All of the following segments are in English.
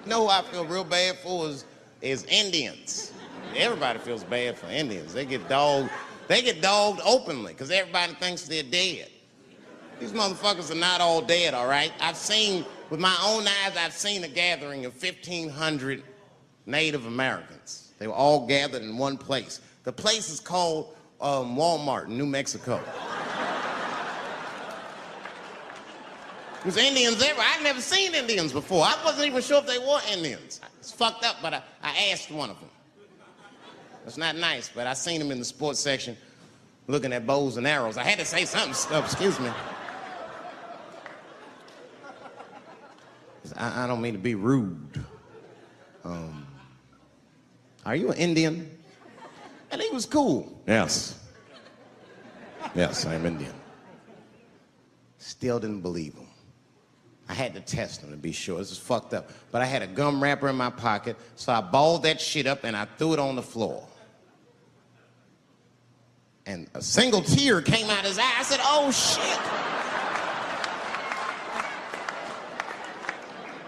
know who I feel real bad for is Indians. Everybody feels bad for Indians. They get dogged openly because everybody thinks they're dead. These motherfuckers are not all dead, all right? With my own eyes, I've seen a gathering of 1,500 Native Americans. They were all gathered in one place. The place is called Walmart in New Mexico. There's Indians everywhere. I'd never seen Indians before. I wasn't even sure if they were Indians. It's fucked up, but I asked one of them. It's not nice, but I seen him in the sports section looking at bows and arrows. I had to say something. Excuse me. I don't mean to be rude. Are you an Indian? And he was cool. Yes. Yes, I'm Indian. Still didn't believe him. I had to test him to be sure. This is fucked up. But I had a gum wrapper in my pocket, so I balled that shit up and I threw it on the floor. And a single tear came out his eye. I said, oh, shit.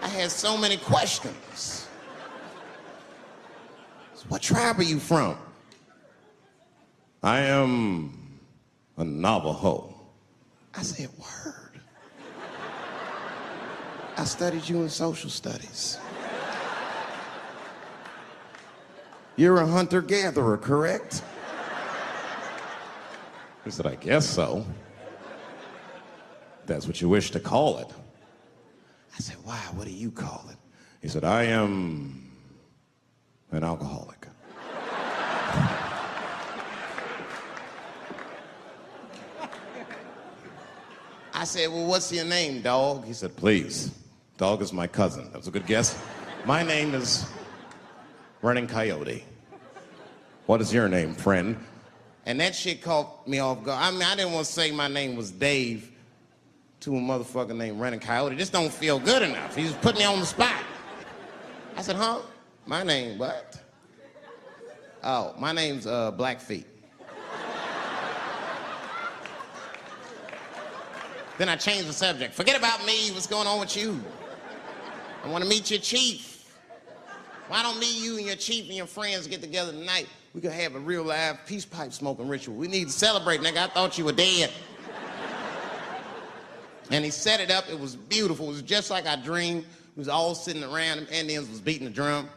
I had so many questions. So what tribe are you from? I am a Navajo. I said, word. I studied you in social studies. You're a hunter-gatherer, correct? He said, I guess so. That's what you wish to call it. I said, why? What do you call it? He said, I am an alcoholic. I said, well, what's your name, dog? He said, please. Dog is my cousin. That was a good guess. My name is Running Coyote. What is your name, friend? And that shit caught me off guard. I mean, I didn't want to say my name was Dave to a motherfucker named Running Coyote. This don't feel good enough. He just put me on the spot. I said, huh? My name, what? Oh, my name's Blackfeet. Then I changed the subject. Forget about me. What's going on with you? I want to meet your chief. Why don't me, you, and your chief and your friends get together tonight? We could have a real live peace pipe smoking ritual. We need to celebrate, nigga. I thought you were dead. And he set it up. It was beautiful. It was just like I dreamed. We was all sitting around. Them Indians was beating the drum.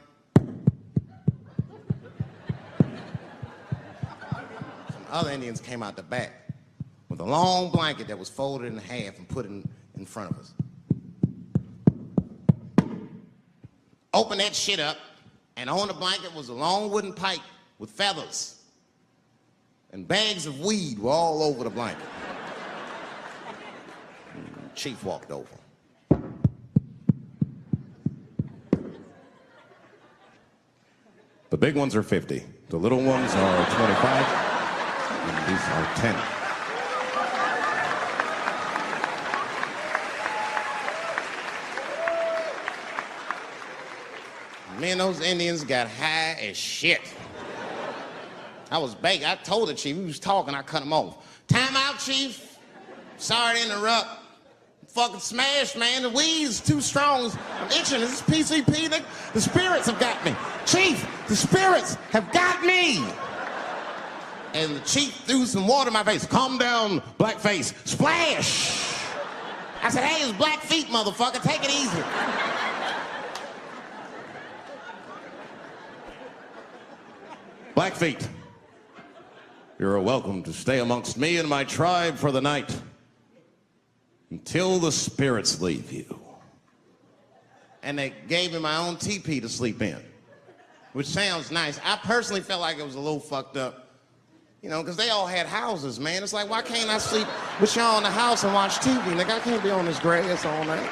Some other Indians came out the back with a long blanket that was folded in half and put in front of us. Opened that shit up, and on the blanket was a long wooden pipe with feathers. And bags of weed were all over the blanket. Chief walked over. The big ones are 50. The little ones are 25. And these are 10. Me and those Indians got high as shit. I was baked. I told the chief, we was talking, I cut him off. Time out, chief. Sorry to interrupt. Fucking smashed, man. The weed's too strong. I'm itching. This is PCP. The spirits have got me. Chief, the spirits have got me. And the chief threw some water in my face. Calm down, blackface. Splash. I said, hey, it's Blackfeet, motherfucker. Take it easy. Blackfeet, you're welcome to stay amongst me and my tribe for the night until the spirits leave you. And they gave me my own teepee to sleep in, which sounds nice. I personally felt like it was a little fucked up, you know, because they all had houses, man. It's like, why can't I sleep with y'all in the house and watch TV? Nigga, I can't be on this grass all night.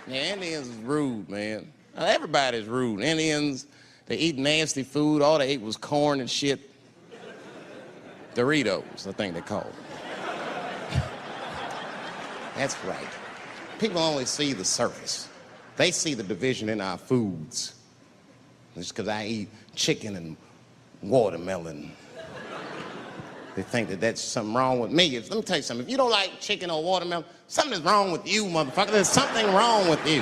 Yeah, Indians is rude, man. Everybody's rude. Indians, they eat nasty food. All they ate was corn and shit. Doritos, I think they call it. That's right. People only see the surface. They see the division in our foods. Just because I eat chicken and watermelon. They think that that's something wrong with me. Let me tell you something. If you don't like chicken or watermelon, something is wrong with you, motherfucker. There's something wrong with you.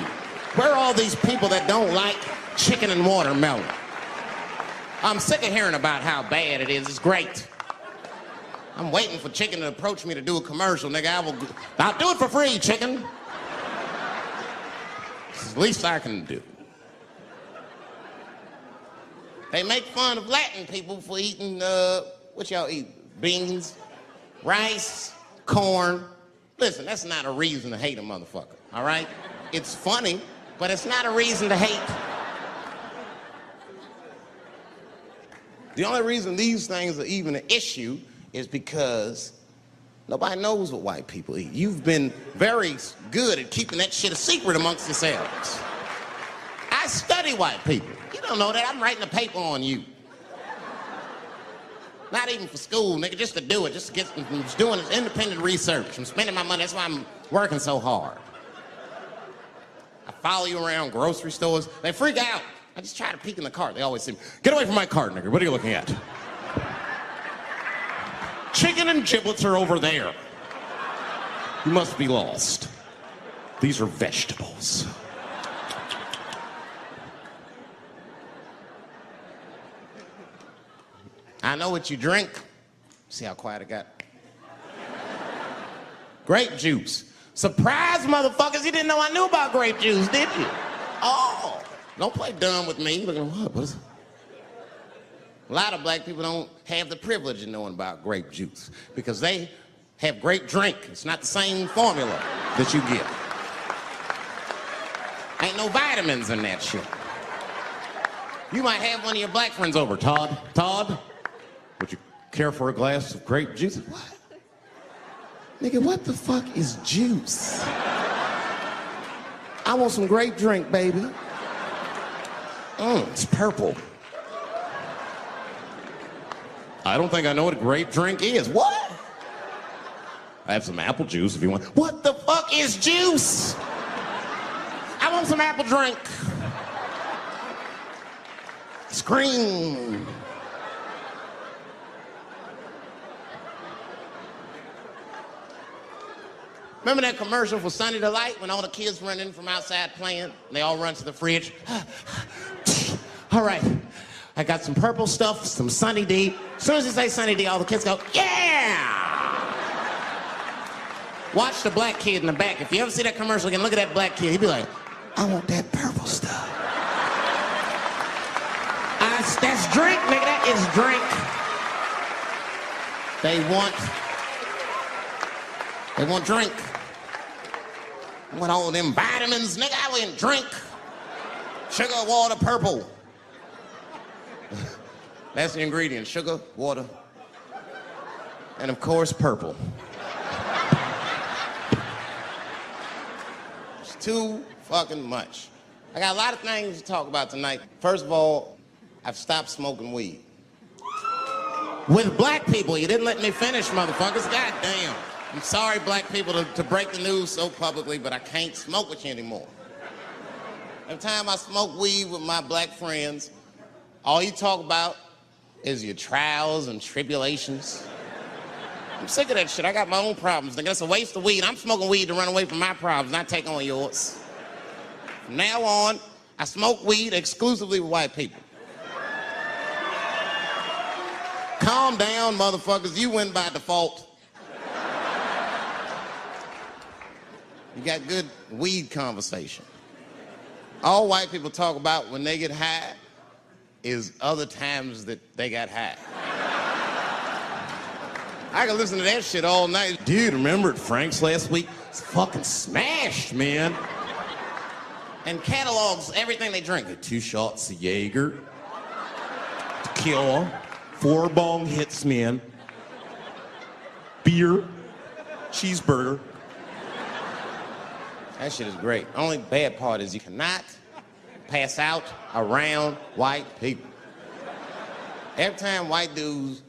Where are all these people that don't like chicken and watermelon? I'm sick of hearing about how bad it is. It's great. I'm waiting for chicken to approach me to do a commercial, nigga. I'll do it for free, chicken. It's the least I can do. They make fun of Latin people for eating, what y'all eat? Beans, rice, corn. Listen, that's not a reason to hate a motherfucker, all right? It's funny, but it's not a reason to hate. The only reason these things are even an issue is because nobody knows what white people eat. You've been very good at keeping that shit a secret amongst yourselves. I study white people. You don't know that. I'm writing a paper on you. Not even for school, nigga, just to do it, just to get, I'm just doing independent research. I'm spending my money, that's why I'm working so hard. I follow you around grocery stores. They freak out. I just try to peek in the cart. They always say, get away from my cart, nigga. What are you looking at? Chicken and giblets are over there. You must be lost. These are vegetables. I know what you drink. See how quiet I got? Grape juice. Surprise, motherfuckers, you didn't know I knew about grape juice, did you? Oh, don't play dumb with me. Look at what is it? A lot of black people don't have the privilege of knowing about grape juice because they have grape drink. It's not the same formula that you get. Ain't no vitamins in that shit. You might have one of your black friends over. Todd, would you care for a glass of grape juice? What? Nigga, what the fuck is juice? I want some grape drink, baby. It's purple. I don't think I know what a grape drink is. What? I have some apple juice if you want. What the fuck is juice? I want some apple drink. Scream. Remember that commercial for Sunny Delight when all the kids run in from outside playing and they all run to the fridge? All right, I got some purple stuff, some Sunny D. As soon as you say Sunny D, all the kids go, yeah! Watch the black kid in the back. If you ever see that commercial again, look at that black kid. He'd be like, I want that purple stuff. That's drink, nigga, that is drink. They want drink. I want all them vitamins, nigga, I want drink. Sugar, water, purple. That's the ingredient, sugar, water, and of course, purple. It's too fucking much. I got a lot of things to talk about tonight. First of all, I've stopped smoking weed. With black people, you didn't let me finish, motherfuckers. God damn. I'm sorry, black people, to break the news so publicly, but I can't smoke with you anymore. Every time I smoke weed with my black friends, all you talk about is your trials and tribulations. I'm sick of that shit. I got my own problems. Nigga, that's a waste of weed. I'm smoking weed to run away from my problems, not take on yours. From now on, I smoke weed exclusively with white people. Calm down, motherfuckers. You win by default. You got good weed conversation. All white people talk about when they get high is other times that they got high. I can listen to that shit all night. Dude, remember at Frank's last week? It's fucking smashed, man. And catalogs everything they drink. 2 shots of Jaeger, tequila, 4 bong hits, man. Beer, cheeseburger. That shit is great. Only bad part is you cannot pass out around white people. Every time white dudes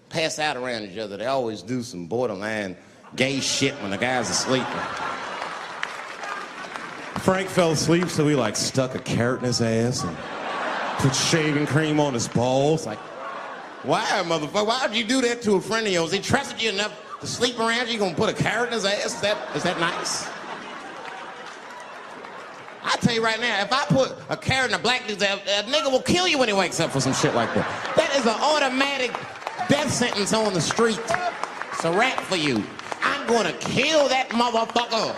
pass out around each other, they always do some borderline gay shit when the guy's asleep. Frank fell asleep, so we like stuck a carrot in his ass and put shaving cream on his balls. Like, Why, motherfucker? Why would you do that to a friend of yours? He trusted you enough to sleep around you. You gonna put a carrot in his ass? Is that nice? I tell you right now, if I put a carrot in a black dude's ass, a nigga will kill you when he wakes up for some shit like that. That is an automatic death sentence on the street. It's a rap for you. I'm gonna kill that motherfucker.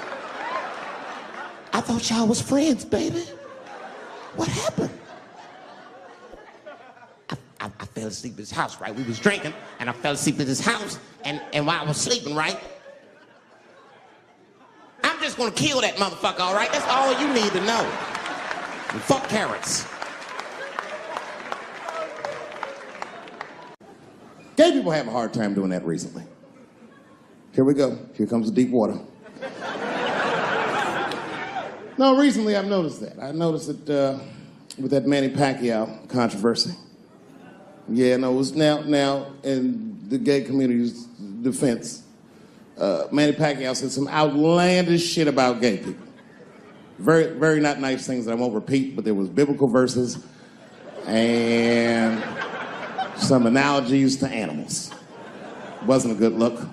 I thought y'all was friends, baby. What happened? I fell asleep at his house, right? We was drinking, and I fell asleep at his house, and while I was sleeping, right? I'm just gonna kill that motherfucker, all right? That's all you need to know. And fuck carrots. Gay people have a hard time doing that recently. Here we go. Here comes the deep water. No, recently I've noticed that. I noticed it with that Manny Pacquiao controversy. Yeah, no, it was now in the gay community's defense, Manny Pacquiao said some outlandish shit about gay people. Very, very not nice things that I won't repeat, but there was biblical verses and some analogies to animals. Wasn't a good look.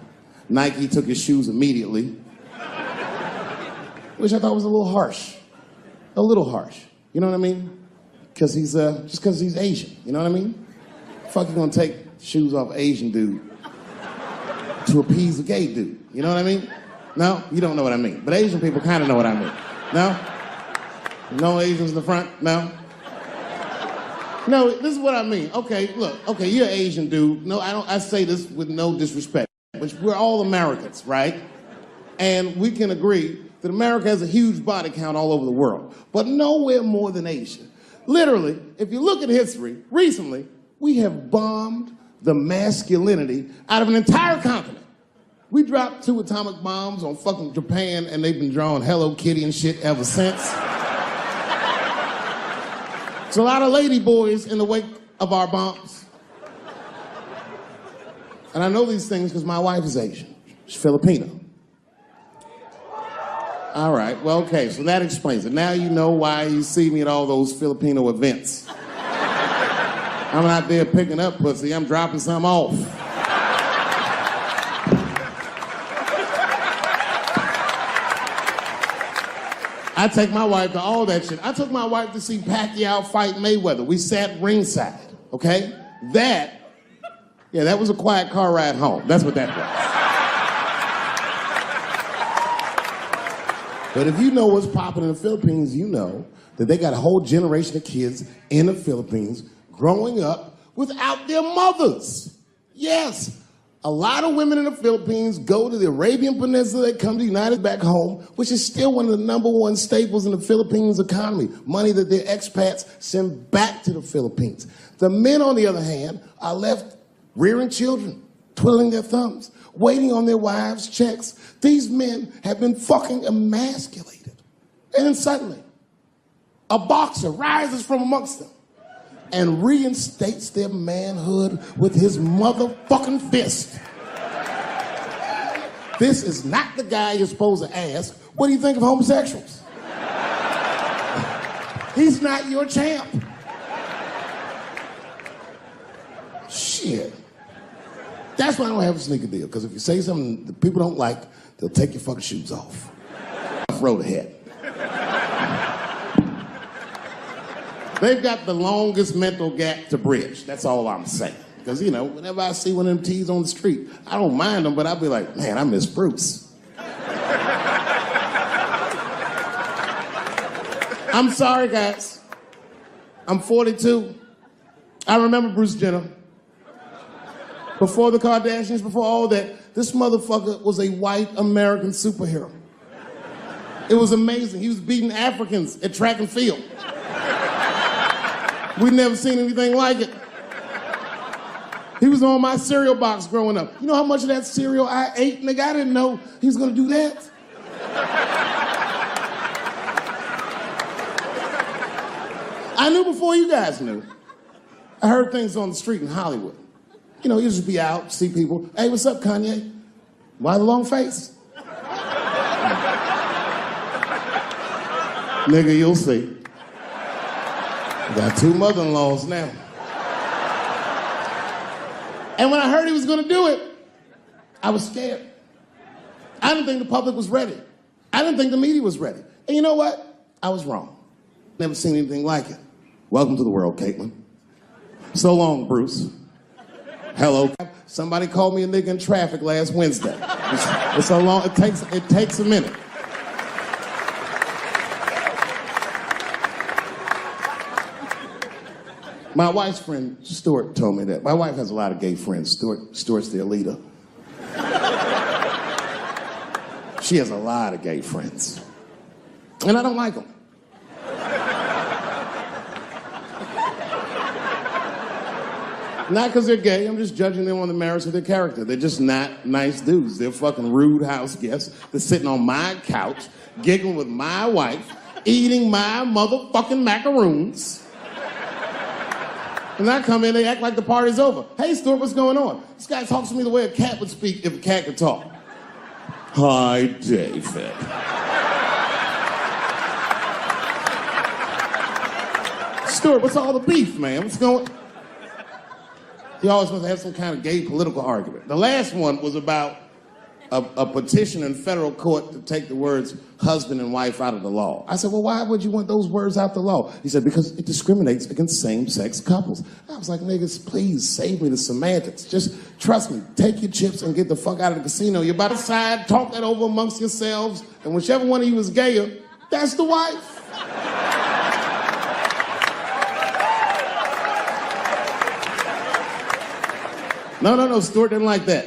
Nike took his shoes immediately, which I thought was a little harsh. A little harsh. You know what I mean? Because he's, just because he's Asian. You know what I mean? Fuck you gonna take shoes off Asian dude to appease a gay dude? You know what I mean? No? You don't know what I mean. But Asian people kind of know what I mean. No? No Asians in the front? No? No, this is what I mean. Okay, look. Okay, you're an Asian dude. No, I say this with no disrespect. But we're all Americans, right? And we can agree that America has a huge body count all over the world, but nowhere more than Asia. Literally, if you look at history, recently, we have bombed the masculinity out of an entire continent. We dropped 2 atomic bombs on fucking Japan, and they've been drawing Hello Kitty and shit ever since. There's a lot of lady boys in the wake of our bombs. And I know these things because my wife is Asian. She's Filipino. All right, well, okay, so that explains it. Now you know why you see me at all those Filipino events. I'm not there picking up pussy, I'm dropping some off. I take my wife to all that shit. I took my wife to see Pacquiao fight Mayweather. We sat ringside, okay? That was a quiet car ride home. That's what that was. But if you know what's popping in the Philippines, you know that they got a whole generation of kids in the Philippines growing up without their mothers. Yes, a lot of women in the Philippines go to the Arabian Peninsula, they come to the United back home, which is still one of the #1 staples in the Philippines economy, money that their expats send back to the Philippines. The men, on the other hand, are left rearing children, twiddling their thumbs, waiting on their wives' checks. These men have been fucking emasculated. And then suddenly, a boxer rises from amongst them and reinstates their manhood with his motherfucking fist. This is not the guy you're supposed to ask, what do you think of homosexuals? He's not your champ. Shit. That's why I don't have a sneaker deal, because if you say something that people don't like, they'll take your fucking shoes off. Road ahead. They've got the longest mental gap to bridge. That's all I'm saying. Because, you know, whenever I see one of them T's on the street, I don't mind them, but I'll be like, man, I miss Bruce. I'm sorry, guys. I'm 42. I remember Bruce Jenner. Before the Kardashians, before all that, this motherfucker was a white American superhero. It was amazing. He was beating Africans at track and field. We'd never seen anything like it. He was on my cereal box growing up. You know how much of that cereal I ate, nigga? I didn't know he was gonna do that. I knew before you guys knew. I heard things on the street in Hollywood. You know, you just be out, see people. Hey, what's up, Kanye? Why the long face? Nigga, you'll see. Got 2 mother-in-laws now. And when I heard he was gonna do it, I was scared. I didn't think the public was ready. I didn't think the media was ready. And you know what? I was wrong. Never seen anything like it. Welcome to the world, Caitlin. So long, Bruce. Hello. Somebody called me a nigga in traffic last Wednesday. It's so long, it takes a minute. My wife's friend, Stuart, told me that. My wife has a lot of gay friends. Stuart's their leader. She has a lot of gay friends. And I don't like them. Not because they're gay, I'm just judging them on the merits of their character. They're just not nice dudes. They're fucking rude house guests. They're sitting on my couch, giggling with my wife, eating my motherfucking macaroons. And I come in, they act like the party's over. Hey, Stuart, what's going on? This guy talks to me the way a cat would speak if a cat could talk. Hi, David. Stuart, what's all the beef, man? What's going on? He always wants to have some kind of gay political argument. The last one was about a petition in federal court to take the words husband and wife out of the law. I said, well, why would you want those words out the law? He said, because it discriminates against same-sex couples. I was like, niggas, please save me the semantics. Just trust me, take your chips and get the fuck out of the casino. You're about to decide, talk that over amongst yourselves, and whichever one of you is gayer, that's the wife. No, Stuart didn't like that.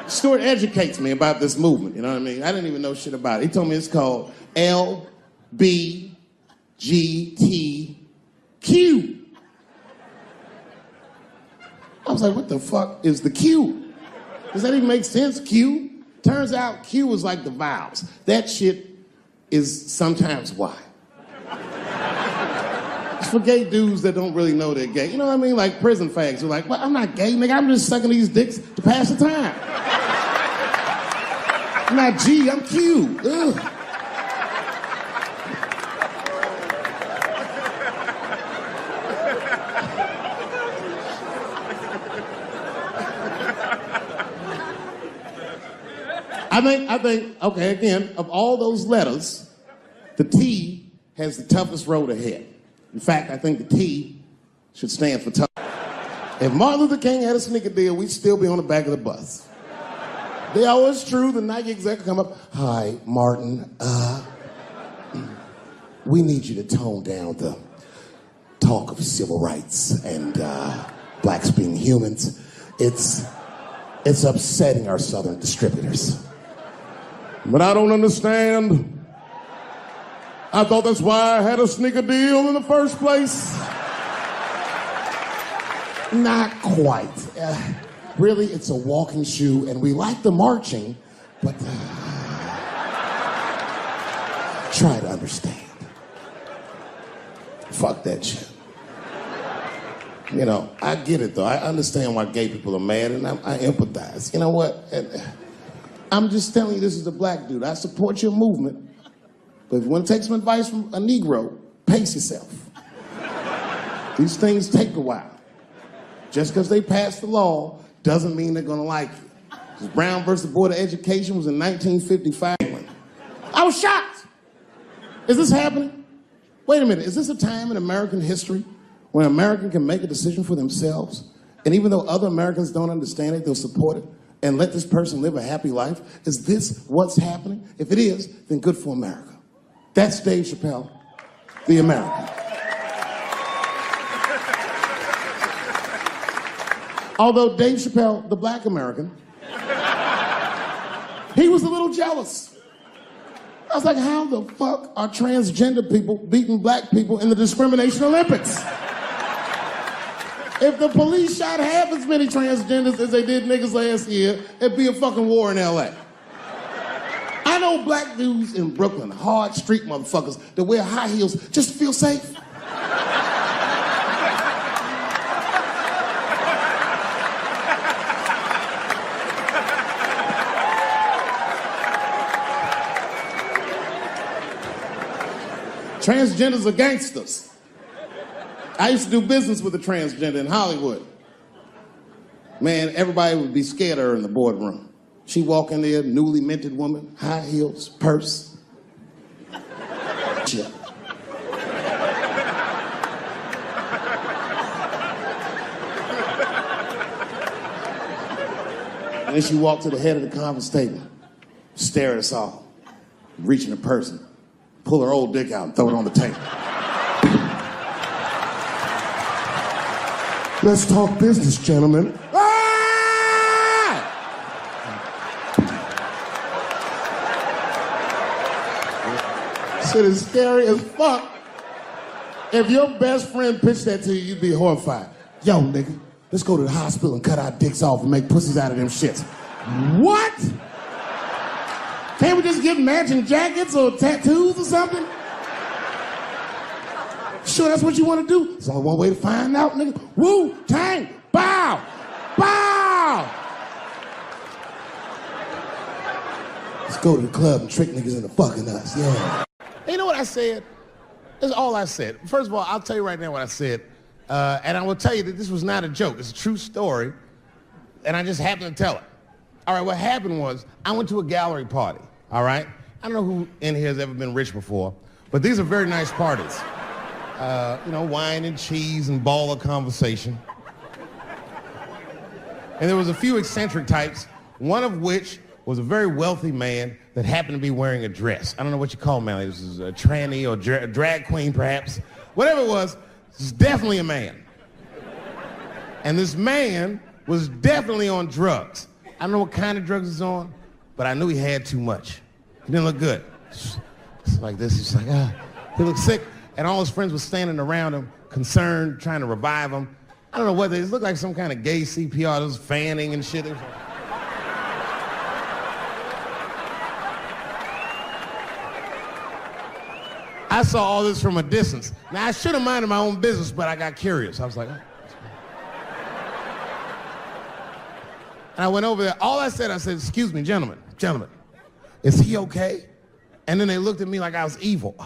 Stuart educates me about this movement, you know what I mean? I didn't even know shit about it. He told me it's called LBGTQ. I was like, what the fuck is the Q? Does that even make sense, Q? Turns out Q is like the vowels. That shit is sometimes Y. It's for gay dudes that don't really know they're gay. You know what I mean? Like prison fags who are like, well, I'm not gay, nigga. I'm just sucking these dicks to pass the time. I'm not G, I'm Q. Ugh. I think, okay, again, of all those letters, the T has the toughest road ahead. In fact, I think the T should stand for tough. If Martin Luther King had a sneaker deal, we'd still be on the back of the bus. They always true, the Nike exec come up, hi, Martin, we need you to tone down the talk of civil rights and blacks being humans. It's upsetting our southern distributors. But I don't understand. I thought that's why I had a sneaker deal in the first place. Not quite. Really, it's a walking shoe, and we like the marching, but try to understand. Fuck that shit. You know, I get it, though. I understand why gay people are mad, and I empathize. You know what? I'm just telling you this is a black dude. I support your movement. But if you want to take some advice from a Negro, pace yourself. These things take a while. Just because they passed the law doesn't mean they're going to like you. Because Brown versus Board of Education was in 1955. I was shocked. Is this happening? Wait a minute. Is this a time in American history when an American can make a decision for themselves? And even though other Americans don't understand it, they'll support it and let this person live a happy life? Is this what's happening? If it is, then good for America. That's Dave Chappelle, the American. Although Dave Chappelle, the black American, he was a little jealous. I was like, how the fuck are transgender people beating black people in the discrimination Olympics? If the police shot half as many transgenders as they did niggas last year, it'd be a fucking war in LA. I know black dudes in Brooklyn, hard street motherfuckers that wear high heels just to feel safe. Transgenders are gangsters. I used to do business with a transgender in Hollywood. Man, everybody would be scared of her in the boardroom. She walk in there, newly minted woman, high heels, purse. Shit. And then she walked to the head of the conference table, stare at us all, reach in the purse, and pull her old dick out and throw it on the table. Let's talk business, gentlemen. Shit is scary as fuck. If your best friend pitched that to you, you'd be horrified. Yo, nigga, let's go to the hospital and cut our dicks off and make pussies out of them shits. What? Can't we just get matching jackets or tattoos or something? Sure, that's what you want to do? There's only one way to find out, nigga. Wu-Tang, bow, bow. Let's go to the club and trick niggas into fucking us, yeah. You know what I said? That's all I said. First of all, I'll tell you right now what I said. And I will tell you that this was not a joke. It's a true story. And I just happened to tell it. All right, what happened was I went to a gallery party, all right? I don't know who in here has ever been rich before, but these are very nice parties. You know, wine and cheese and baller conversation. And there was a few eccentric types, one of which was a very wealthy man that happened to be wearing a dress. I don't know what you call him, man. This is a tranny or a drag queen, perhaps. Whatever it was definitely a man. And this man was definitely on drugs. I don't know what kind of drugs he's on, but I knew he had too much. He didn't look good. It's like this, he's like, he looked sick. And all his friends were standing around him, concerned, trying to revive him. I don't know whether it looked like some kind of gay CPR. There was fanning and shit. I saw all this from a distance. Now, I should have minded my own business, but I got curious. I was like, oh. And I went over there. All I said, excuse me, gentlemen, is he okay? And then they looked at me like I was evil.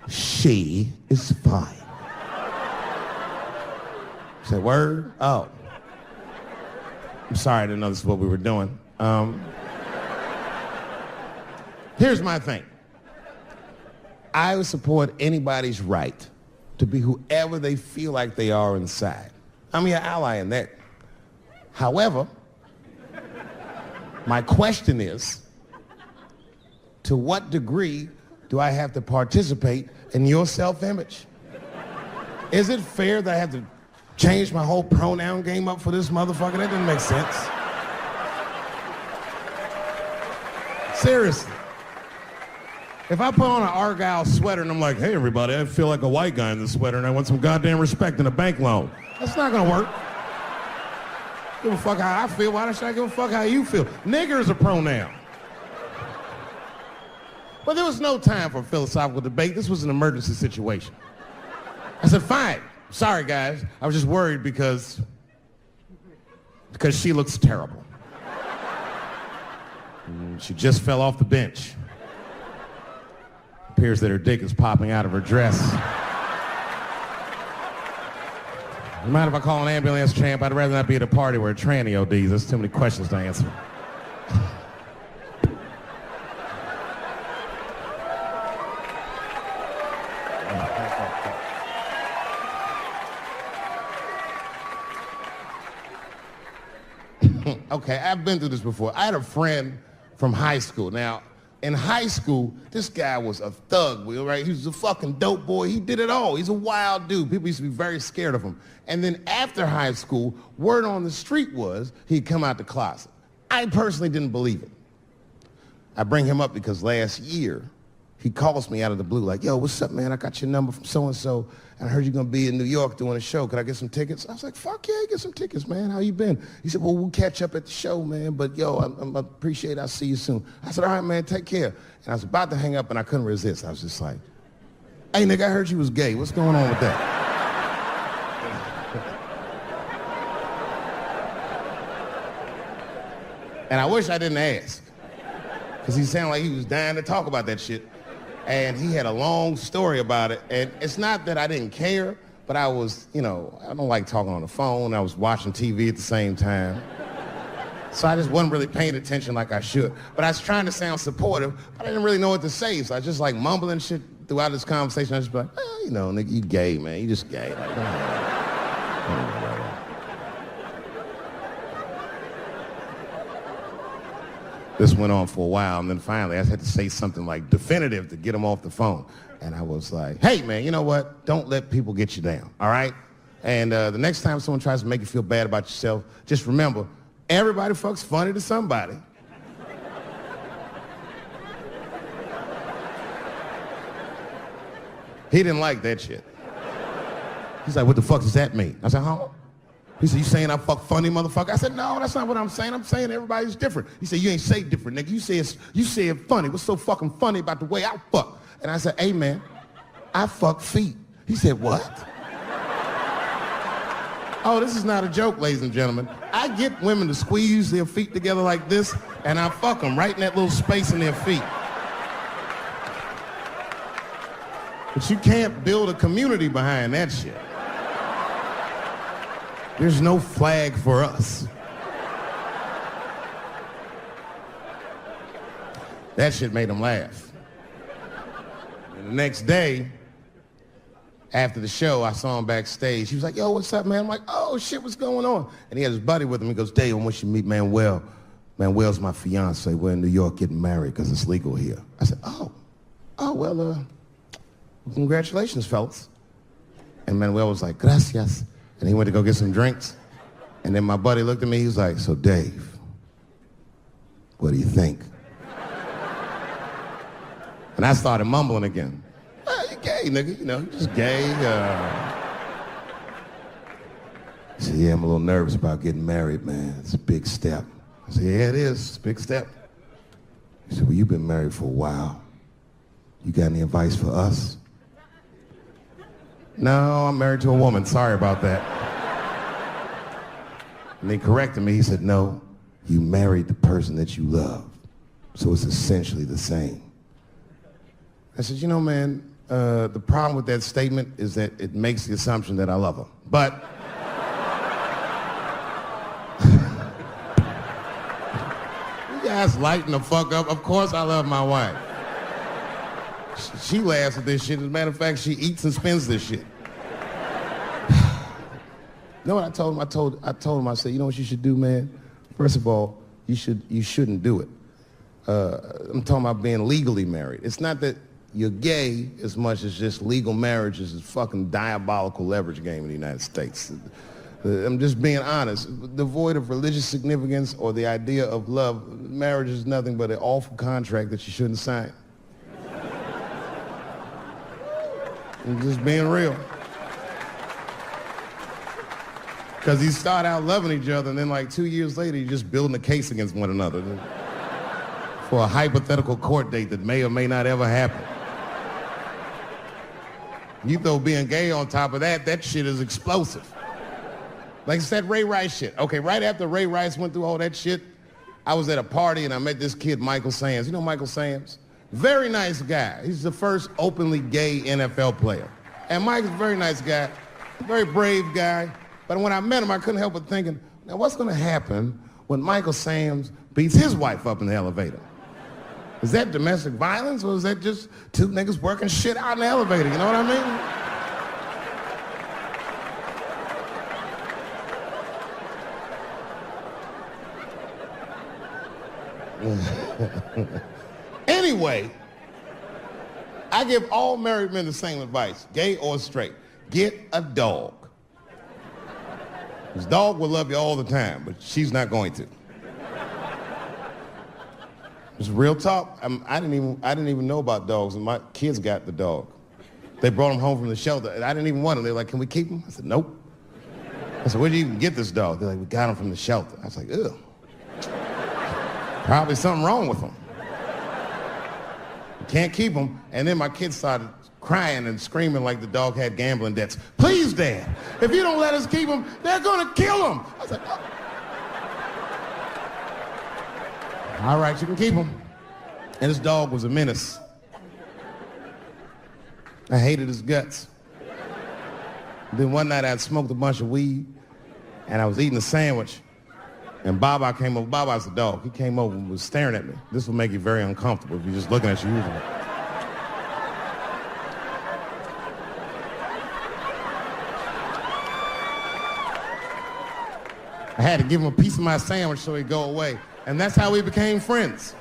She is fine. I said, word? Oh. I'm sorry, I didn't know this is what we were doing. Here's my thing. I would support anybody's right to be whoever they feel like they are inside. I'm your ally in that. However, my question is, to what degree do I have to participate in your self-image? Is it fair that I have to change my whole pronoun game up for this motherfucker? That doesn't make sense. Seriously. If I put on an Argyle sweater and I'm like, hey everybody, I feel like a white guy in this sweater and I want some goddamn respect and a bank loan. That's not gonna work. Give a fuck how I feel. Why should I give a fuck how you feel? Nigger is a pronoun. But there was no time for philosophical debate. This was an emergency situation. I said, fine. Sorry, guys. I was just worried because she looks terrible. She just fell off the bench. Appears that her dick is popping out of her dress. You mind if I call an ambulance, champ? I'd rather not be at a party where a tranny ODs. There's too many questions to answer. Okay, I've been through this before. I had a friend from high school. Now, in high school, this guy was a thug, right? He was a fucking dope boy. He did it all. He's a wild dude. People used to be very scared of him. And then after high school, word on the street was he'd come out the closet. I personally didn't believe it. I bring him up because last year, he calls me out of the blue like, yo, what's up, man? I got your number from so-and-so, and I heard you're going to be in New York doing a show. Could I get some tickets? I was like, fuck yeah, get some tickets, man. How you been? He said, well, we'll catch up at the show, man, but yo, I appreciate it. I'll see you soon. I said, all right, man, take care. And I was about to hang up, and I couldn't resist. I was just like, hey, nigga, I heard you was gay. What's going on with that? And I wish I didn't ask, because he sounded like he was dying to talk about that shit. And he had a long story about it. And it's not that I didn't care, But I was, I don't like talking on the phone. I was watching TV at the same time. So I just wasn't really paying attention like I should. But I was trying to sound supportive, but I didn't really know what to say. So I was just like mumbling shit throughout this conversation. I was just like, nigga, you gay, man. You just gay. Like, This went on for a while, and then finally I had to say something like definitive to get him off the phone. And I was like, hey, man, you know what? Don't let people get you down, all right? And the next time someone tries to make you feel bad about yourself, just remember, everybody fucks funny to somebody. He didn't like that shit. He's like, what the fuck does that mean? I said, huh? He said, you saying I fuck funny, motherfucker? I said, no, that's not what I'm saying. I'm saying everybody's different. He said, you ain't say different, nigga. You say it funny. What's so fucking funny about the way I fuck? And I said, hey, man, I fuck feet. He said, what? Oh, this is not a joke, ladies and gentlemen. I get women to squeeze their feet together like this, and I fuck them right in that little space in their feet. But you can't build a community behind that shit. There's no flag for us. That shit made him laugh. And the next day, after the show, I saw him backstage. He was like, yo, what's up, man? I'm like, oh, shit, what's going on? And he had his buddy with him. He goes, Dave, I want you to meet Manuel. Manuel's my fiance. We're in New York getting married because it's legal here. I said, well, congratulations, fellas. And Manuel was like, gracias. And he went to go get some drinks. And then my buddy looked at me, he was like, so Dave, what do you think? And I started mumbling again. You gay, nigga, you just gay. He said, yeah, I'm a little nervous about getting married, man. It's a big step. I said, yeah, it is. It's a big step. He said, well, you've been married for a while. You got any advice for us? No, I'm married to a woman. Sorry about that. And he corrected me. He said, no, you married the person that you love. So it's essentially the same. I said, man, the problem with that statement is that it makes the assumption that I love her. But you guys lighten the fuck up. Of course I love my wife. She laughs at this shit. As a matter of fact, she eats and spends this shit. You know what I told him? I told him, I said, you know what you should do, man? First of all, you shouldn't do it. I'm talking about being legally married. It's not that you're gay as much as just legal marriage is a fucking diabolical leverage game in the United States. I'm just being honest. Devoid of religious significance or the idea of love, marriage is nothing but an awful contract that you shouldn't sign. I'm just being real. Because you start out loving each other, and then like 2 years later, you're just building a case against one another for a hypothetical court date that may or may not ever happen. You throw being gay on top of that, that shit is explosive. Like it's that Ray Rice shit. Okay, right after Ray Rice went through all that shit, I was at a party and I met this kid, Michael Sams. You know Michael Sams? Very nice guy. He's the first openly gay NFL player. And Mike's a very nice guy, very brave guy. But when I met him, I couldn't help but thinking, now what's gonna happen when Michael Sams beats his wife up in the elevator? Is that domestic violence or is that just two niggas working shit out in the elevator? You know what I mean? Anyway, I give all married men the same advice, gay or straight. Get a dog. This dog will love you all the time, but she's not going to. It's real talk. I didn't even know about dogs, and my kids got the dog. They brought him home from the shelter, and I didn't even want him. They're like, can we keep him? I said, nope. I said, where'd you even get this dog? They're like, we got him from the shelter. I was like, ugh. Probably something wrong with him. Can't keep him. And then my kids started crying and screaming like the dog had gambling debts. Please, Dad, if you don't let us keep him, they're gonna kill him. I was like, oh. All right, you can keep him. And this dog was a menace. I hated his guts. Then one night I'd smoked a bunch of weed, and I was eating a sandwich, and Baba came over. Baba's the dog. He came over and was staring at me. This will make you very uncomfortable if you're just looking at you usually. I had to give him a piece of my sandwich so he'd go away. And that's how we became friends.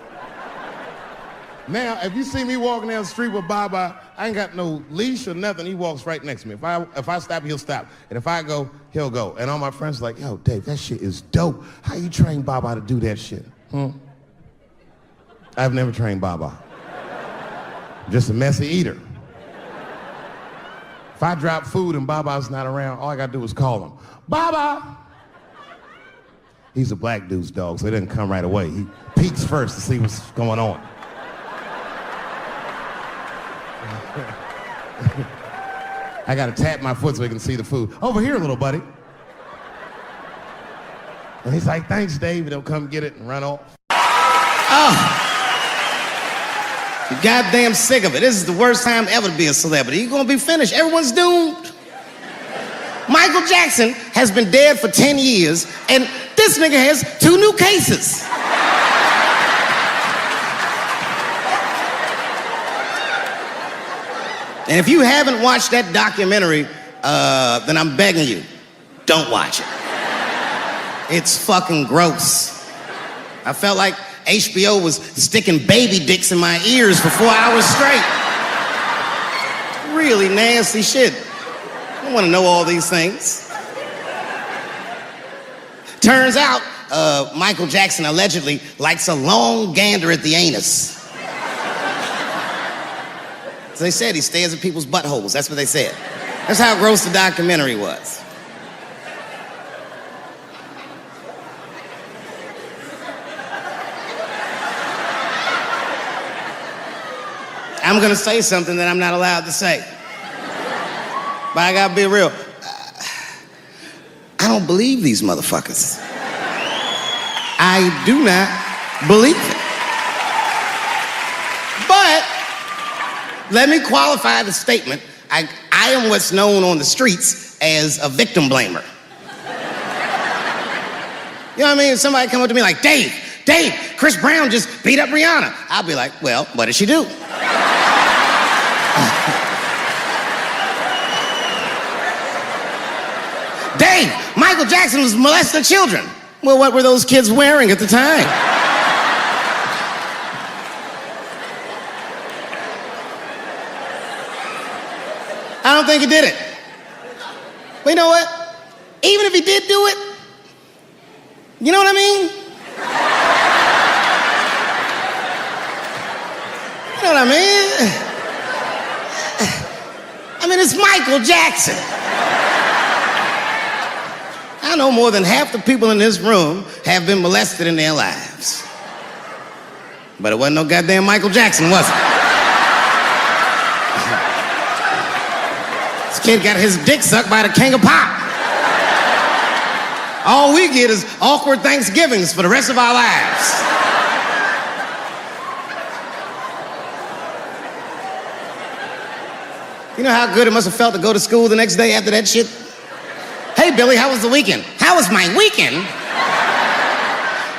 Now, if you see me walking down the street with Baba, I ain't got no leash or nothing. He walks right next to me. If I stop, he'll stop. And if I go, he'll go. And all my friends are like, yo, Dave, that shit is dope. How you train Baba to do that shit? I've never trained Baba. Just a messy eater. If I drop food and Baba's not around, all I gotta do is call him. Baba! He's a black dude's dog, so he doesn't come right away. He peeks first to see what's going on. I gotta tap my foot so he can see the food. Over here, little buddy. And he's like, thanks, Dave. And he'll come get it and run off. Oh. You're goddamn sick of it. This is the worst time ever to be a celebrity. You're gonna be finished. Everyone's doomed. Michael Jackson has been dead for 10 years, and this nigga has 2 new cases. And if you haven't watched that documentary, then I'm begging you, don't watch it. It's fucking gross. I felt like HBO was sticking baby dicks in my ears for 4 hours straight. Really nasty shit. I don't want to know all these things. Turns out, Michael Jackson allegedly likes a long gander at the anus. So they said he stares at people's buttholes. That's what they said. That's how gross the documentary was. I'm gonna say something that I'm not allowed to say. But I gotta be real. I don't believe these motherfuckers. I do not believe it. But let me qualify the statement. I am what's known on the streets as a victim blamer. You know what I mean? If somebody come up to me like, Dave, Chris Brown just beat up Rihanna. I'll be like, well, what did she do? Dave, Michael Jackson was molesting children. Well, what were those kids wearing at the time? I don't think he did it. But you know what? Even if he did do it, you know what I mean? You know what I mean? I mean, it's Michael Jackson. I know more than half the people in this room have been molested in their lives. But it wasn't no goddamn Michael Jackson, was it? This kid got his dick sucked by the king of pop. All we get is awkward Thanksgivings for the rest of our lives. You know how good it must have felt to go to school the next day after that shit? Hey, Billy, how was the weekend? How was my weekend?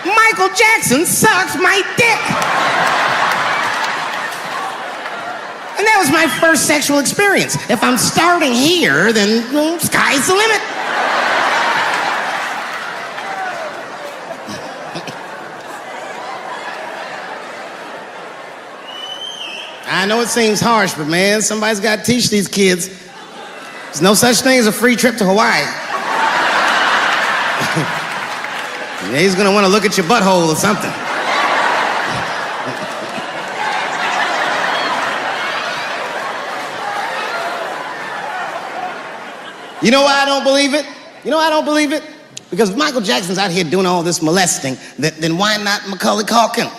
Michael Jackson sucks my dick. And that was my first sexual experience. If I'm starting here, then sky's the limit. I know it seems harsh, but man, somebody's got to teach these kids. There's no such thing as a free trip to Hawaii. Yeah, he's gonna want to look at your butthole or something. You know why I don't believe it? You know why I don't believe it? Because if Michael Jackson's out here doing all this molesting, then why not Macaulay Culkin?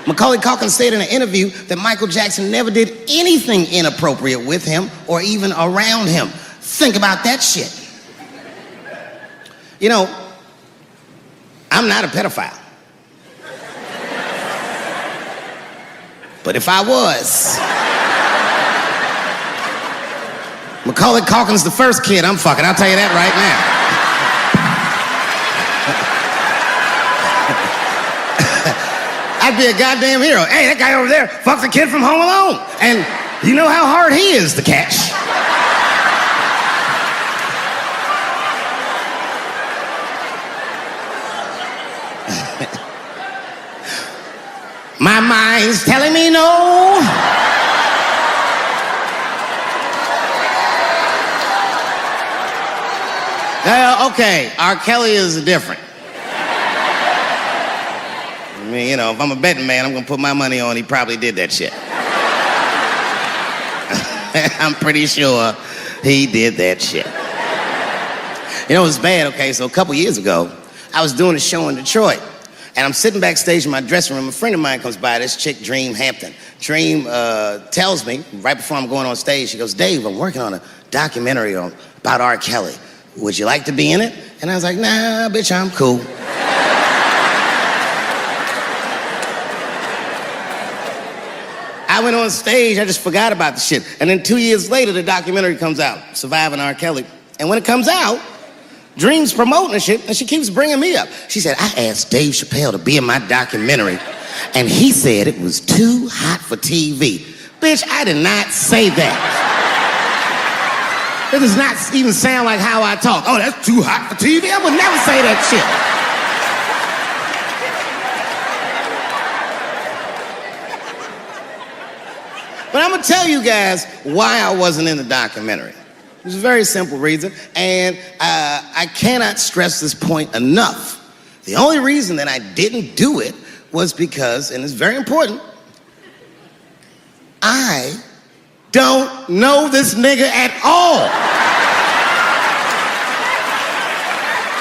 Macaulay Culkin said in an interview that Michael Jackson never did anything inappropriate with him or even around him. Think about that shit. You know, I'm not a pedophile. But if I was, Macaulay Culkin's the first kid I'm fucking, I'll tell you that right now. I'd be a goddamn hero. Hey, that guy over there fucked the kid from Home Alone. And you know how hard he is to catch. My mind's telling me no. Okay, R. Kelly is different. I mean, you know, if I'm a betting man, I'm gonna put my money on he probably did that shit. I'm pretty sure he did that shit. You know, it was bad, okay, so a couple years ago, I was doing a show in Detroit, and I'm sitting backstage in my dressing room. A friend of mine comes by, this chick, Dream Hampton. Dream tells me, right before I'm going on stage, she goes, Dave, I'm working on a documentary about R. Kelly. Would you like to be in it? And I was like, nah, bitch, I'm cool. I went on stage, I just forgot about the shit. And then 2 years later, the documentary comes out, Surviving R. Kelly. And when it comes out, Dream's promoting the shit, and she keeps bringing me up. She said, I asked Dave Chappelle to be in my documentary, and he said it was too hot for TV. Bitch, I did not say that. It does not even sound like how I talk. Oh, that's too hot for TV? I would never say that shit. But I'm gonna tell you guys why I wasn't in the documentary. There's a very simple reason, and I cannot stress this point enough. The only reason that I didn't do it was because, and it's very important, I don't know this nigga at all.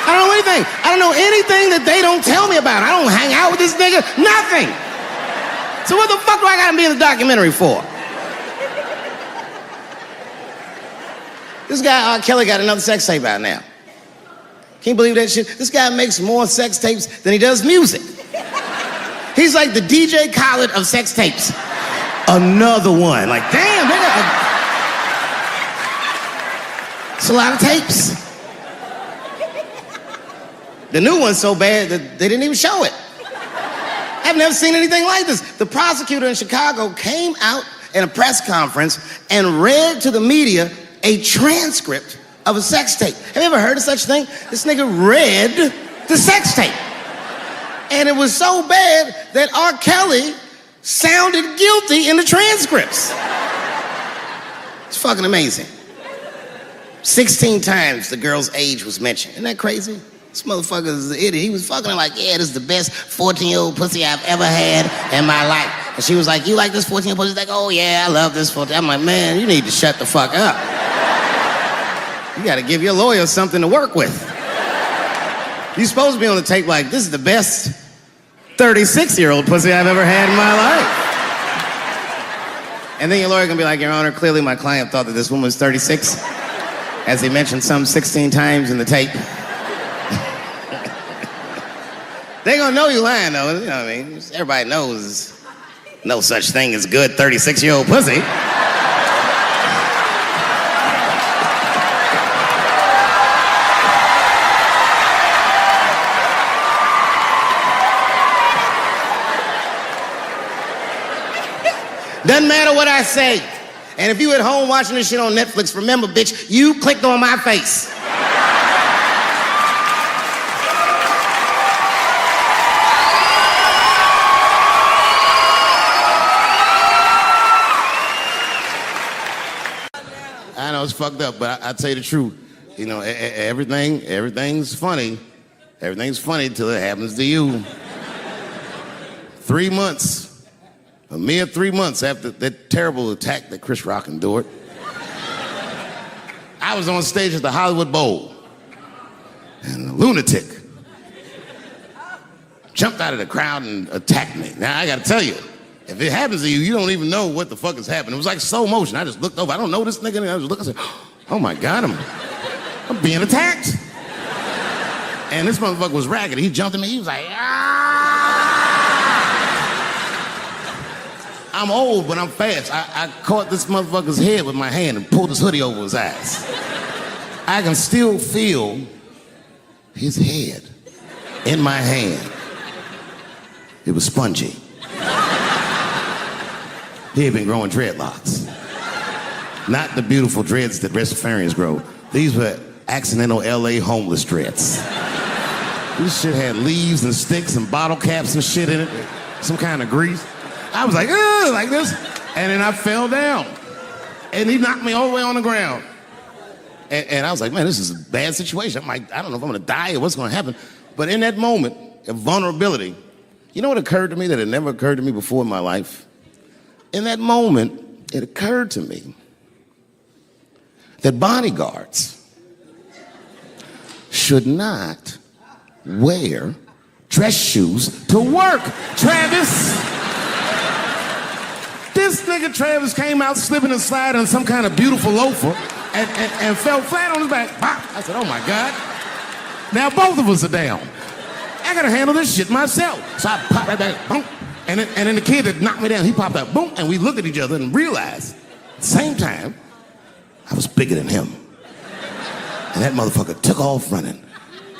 I don't know anything. I don't know anything that they don't tell me about. I don't hang out with this nigga, nothing. So what the fuck do I gotta be in the documentary for? This guy, R. Kelly, got another sex tape out now. Can you believe that shit? This guy makes more sex tapes than he does music. He's like the DJ Khaled of sex tapes. Another one. Like, damn, nigga. It's a lot of tapes. The new one's so bad that they didn't even show it. I've never seen anything like this. The prosecutor in Chicago came out in a press conference and read to the media a transcript of a sex tape. Have you ever heard of such a thing? This nigga read the sex tape. And it was so bad that R. Kelly sounded guilty in the transcripts. It's fucking amazing. 16 times the girl's age was mentioned. Isn't that crazy? This motherfucker is an idiot. He was fucking her like, yeah, this is the best 14-year-old pussy I've ever had in my life. And she was like, you like this 14-year-old pussy? He's like, oh yeah, I love this 14. I'm like, man, you need to shut the fuck up. You gotta give your lawyer something to work with. You're supposed to be on the tape like, this is the best 36-year-old pussy I've ever had in my life. And then your lawyer gonna be like, Your Honor, clearly my client thought that this woman was 36, as he mentioned some 16 times in the tape. They gonna know you lying though, you know what I mean? Everybody knows no such thing as good 36-year-old pussy. Doesn't matter what I say. And if you at home watching this shit on Netflix, remember, bitch, you clicked on my face. I know it's fucked up, but I tell you the truth. You know, everything's funny. Everything's funny till it happens to you. 3 months. A mere 3 months after that terrible attack that Chris Rock endured, I was on stage at the Hollywood Bowl, and a lunatic jumped out of the crowd and attacked me. Now, I gotta tell you, if it happens to you, you don't even know what the fuck is happening. It was like slow motion. I just looked over. I don't know this nigga. And I was looking, I said, oh my God, I'm being attacked. And this motherfucker was ragged. He jumped at me. He was like, ah! I'm old, but I'm fast. I caught this motherfucker's head with my hand and pulled his hoodie over his eyes. I can still feel his head in my hand. It was spongy. He had been growing dreadlocks. Not the beautiful dreads that Rastafarians grow. These were accidental LA homeless dreads. This shit had leaves and sticks and bottle caps and shit in it. Some kind of grease. I was like, ugh, like this. And then I fell down. And he knocked me all the way on the ground. And I was like, man, this is a bad situation. I'm like, I don't know if I'm gonna die or what's gonna happen. But in that moment of vulnerability, you know what occurred to me that had never occurred to me before in my life? In that moment, it occurred to me that bodyguards should not wear dress shoes to work. Travis! This nigga Travis came out slipping and sliding on some kind of beautiful loafer and fell flat on his back. Bop. I said, oh my God. Now both of us are down. I gotta handle this shit myself. So I popped right back, boom. And then the kid that knocked me down, he popped out, boom, and we looked at each other and realized at the same time, I was bigger than him. And that motherfucker took off running.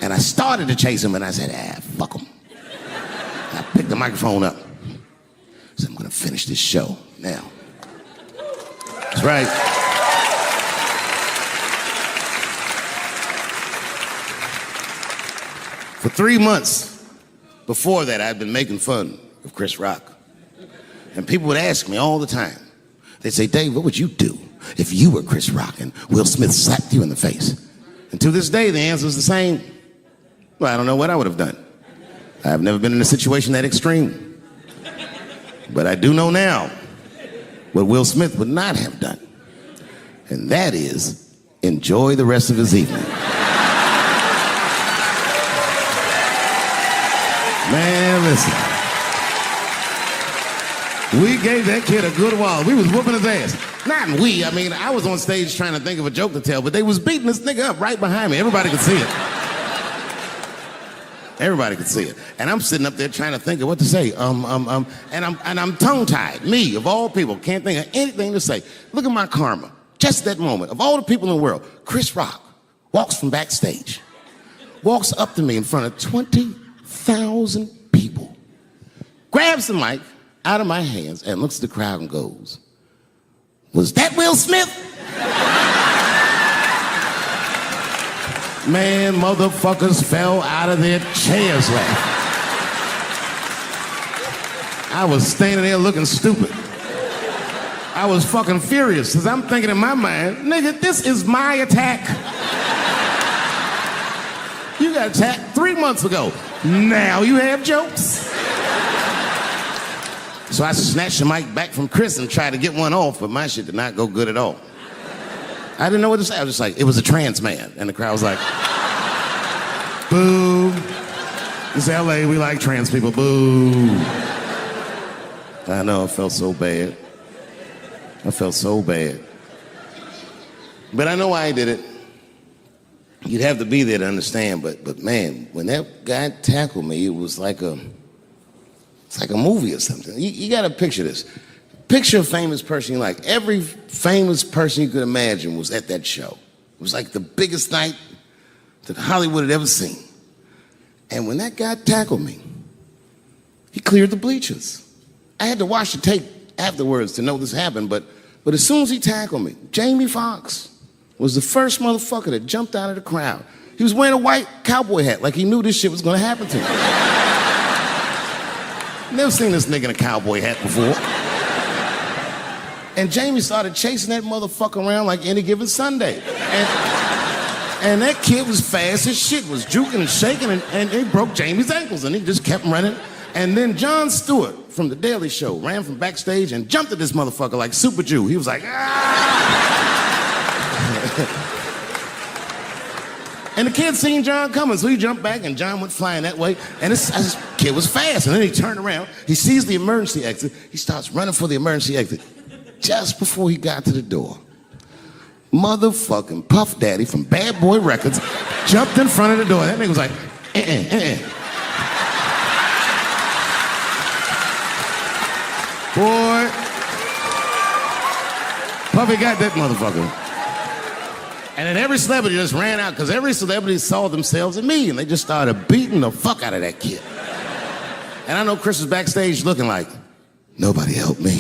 And I started to chase him, and I said, fuck him. And I picked the microphone up. I said, I'm gonna finish this show now. That's right. For 3 months before that, I'd been making fun of Chris Rock. And people would ask me all the time. They'd say, Dave, what would you do if you were Chris Rock and Will Smith slapped you in the face? And to this day, the answer is the same. Well, I don't know what I would have done. I've never been in a situation that extreme. But I do know now what Will Smith would not have done. And that is enjoy the rest of his evening. Man, listen. We gave that kid a good while. We was whooping his ass. Not we, I mean, I was on stage trying to think of a joke to tell, but they was beating this nigga up right behind me. Everybody could see it. Everybody could see it. And I'm sitting up there trying to think of what to say. And I'm tongue-tied. Me, of all people, can't think of anything to say. Look at my karma. Just that moment. Of all the people in the world, Chris Rock walks from backstage, walks up to me in front of 20,000 people, grabs the mic out of my hands and looks at the crowd and goes, was that Will Smith? Man, motherfuckers fell out of their chairs laughing. I was standing there looking stupid. I was fucking furious because I'm thinking in my mind, nigga, this is my attack. You got attacked 3 months ago. Now you have jokes. So I snatched the mic back from Chris and tried to get one off, but my shit did not go good at all. I didn't know what to say. I was just like, it was a trans man. And the crowd was like, boo. It's LA, we like trans people, boo. I know, I felt so bad. I felt so bad. But I know why I did it. You'd have to be there to understand, but man, when that guy tackled me, it was like it's like a movie or something. You gotta picture this. Picture a famous person you like. Every famous person you could imagine was at that show. It was like the biggest night that Hollywood had ever seen. And when that guy tackled me, he cleared the bleachers. I had to watch the tape afterwards to know this happened, but as soon as he tackled me, Jamie Foxx was the first motherfucker that jumped out of the crowd. He was wearing a white cowboy hat like he knew this shit was gonna happen to him. Never seen this nigga in a cowboy hat before. And Jamie started chasing that motherfucker around like any given Sunday. And that kid was fast as shit, was juking and shaking, and he broke Jamie's ankles, and he just kept running. And then Jon Stewart from The Daily Show ran from backstage and jumped at this motherfucker like Super Jew. He was like, ah! And the kid seen Jon coming, so he jumped back, and Jon went flying that way. And this kid was fast, and then he turned around. He sees the emergency exit. He starts running for the emergency exit. Just before he got to the door, motherfucking Puff Daddy from Bad Boy Records jumped in front of the door. That nigga was like, Boy, Puffy got that motherfucker. And then every celebrity just ran out because every celebrity saw themselves in me and they just started beating the fuck out of that kid. And I know Chris was backstage looking like, nobody helped me.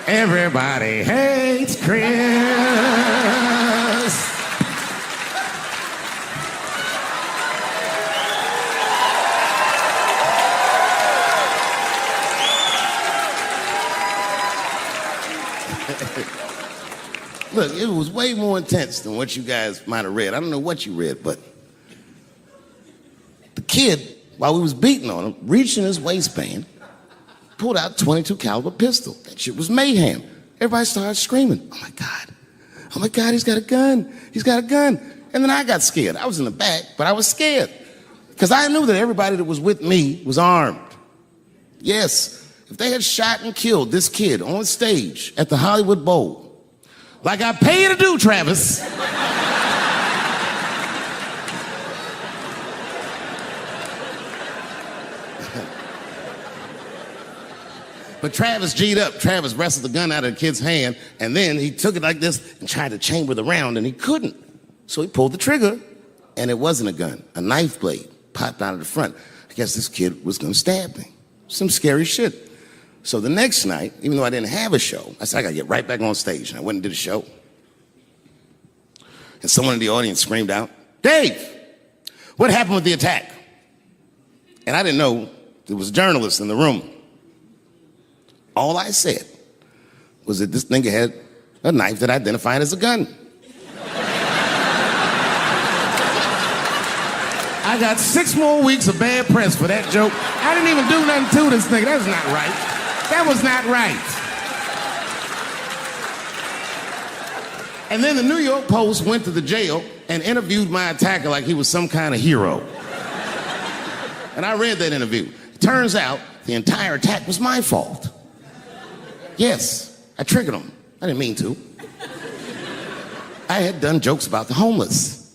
Everybody hates Chris. Look, it was way more intense than what you guys might have read. I don't know what you read, but the kid, while we was beating on him, reached in his waistband, pulled out a .22 caliber pistol. That shit was mayhem. Everybody started screaming, oh my God, he's got a gun, he's got a gun. And then I got scared. I was in the back, but I was scared because I knew that everybody that was with me was armed. Yes, if they had shot and killed this kid on stage at the Hollywood Bowl, like I pay you to do, Travis. But Travis G'd up. Travis wrestled the gun out of the kid's hand, and then he took it like this and tried to chamber the round, and he couldn't. So he pulled the trigger, and it wasn't a gun. A knife blade popped out of the front. I guess this kid was gonna stab me. Some scary shit. So the next night, even though I didn't have a show, I said, I gotta get right back on stage. And I went and did a show. And someone in the audience screamed out, Dave, what happened with the attack? And I didn't know there was a journalist in the room. All I said was that this nigga had a knife that identified as a gun. I got 6 more weeks of bad press for that joke. I didn't even do nothing to this nigga. That was not right. That was not right. And then the New York Post went to the jail and interviewed my attacker like he was some kind of hero. And I read that interview. It turns out the entire attack was my fault. Yes, I triggered him. I didn't mean to. I had done jokes about the homeless.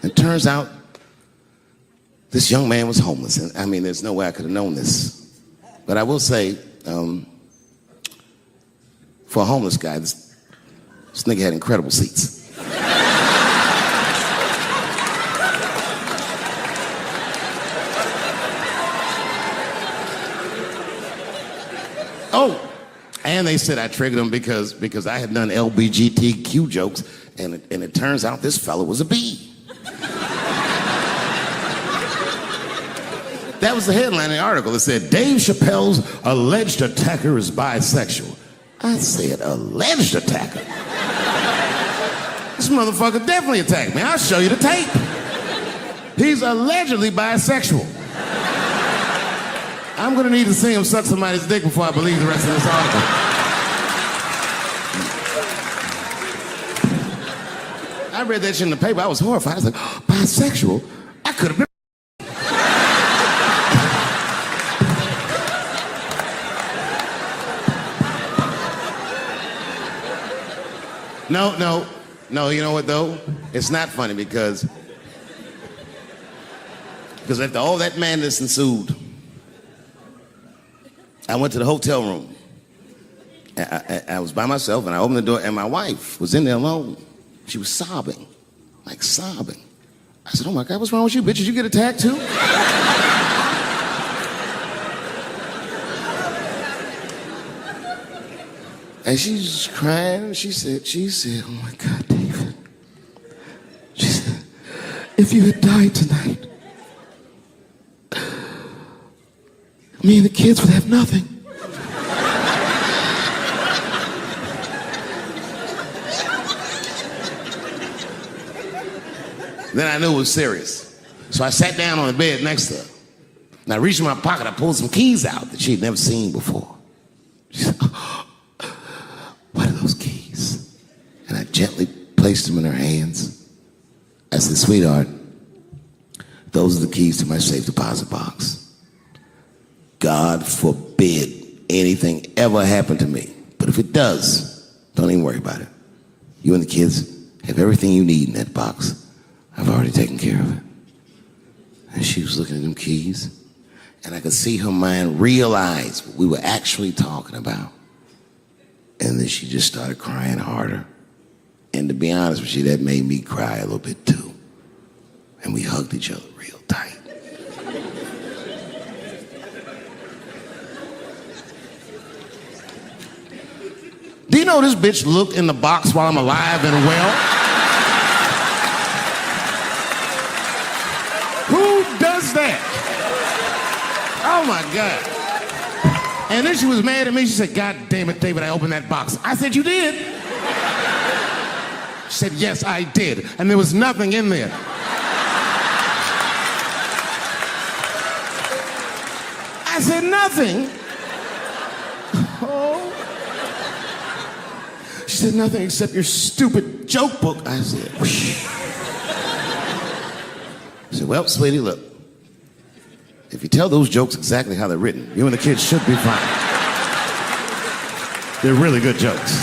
It turns out this young man was homeless. And I mean, there's no way I could have known this. But I will say, for a homeless guy, this nigga had incredible seats. Oh, and they said I triggered him because I had done LBGTQ jokes, and it turns out this fella was a bee. That was the headline in the article. It said, Dave Chappelle's alleged attacker is bisexual. I said, alleged attacker? This motherfucker definitely attacked me. I'll show you the tape. He's allegedly bisexual. I'm gonna need to see him suck somebody's dick before I believe the rest of this article. I read that shit in the paper. I was horrified. I was like, oh, bisexual? I could have been. No, you know what though? It's not funny because after all that madness ensued, I went to the hotel room. I was by myself and I opened the door and my wife was in there alone. She was sobbing, like sobbing. I said, oh my God, what's wrong with you, bitch? Did you get attacked too? And she's crying. She said, oh my God, David. She said, if you had died tonight, me and the kids would have nothing. Then I knew it was serious. So I sat down on the bed next to her. And I reached in my pocket, I pulled some keys out that she had never seen before. She said, oh, what are those keys? And I gently placed them in her hands. I said, sweetheart, those are the keys to my safe deposit box. God forbid anything ever happen to me. But if it does, don't even worry about it. You and the kids have everything you need in that box. I've already taken care of it. And she was looking at them keys. And I could see her mind realize what we were actually talking about. And then she just started crying harder. And to be honest with you, that made me cry a little bit too. And we hugged each other real tight. Do you know this bitch looked in the box while I'm alive and well? Who does that? Oh my God. And then she was mad at me. She said, God damn it, David, I opened that box. I said, you did? She said, yes, I did. And there was nothing in there. I said, nothing? Oh. She said, nothing except your stupid joke book. I said, whoosh. I said, well, sweetie, look. If you tell those jokes exactly how they're written, you and the kids should be fine. They're really good jokes.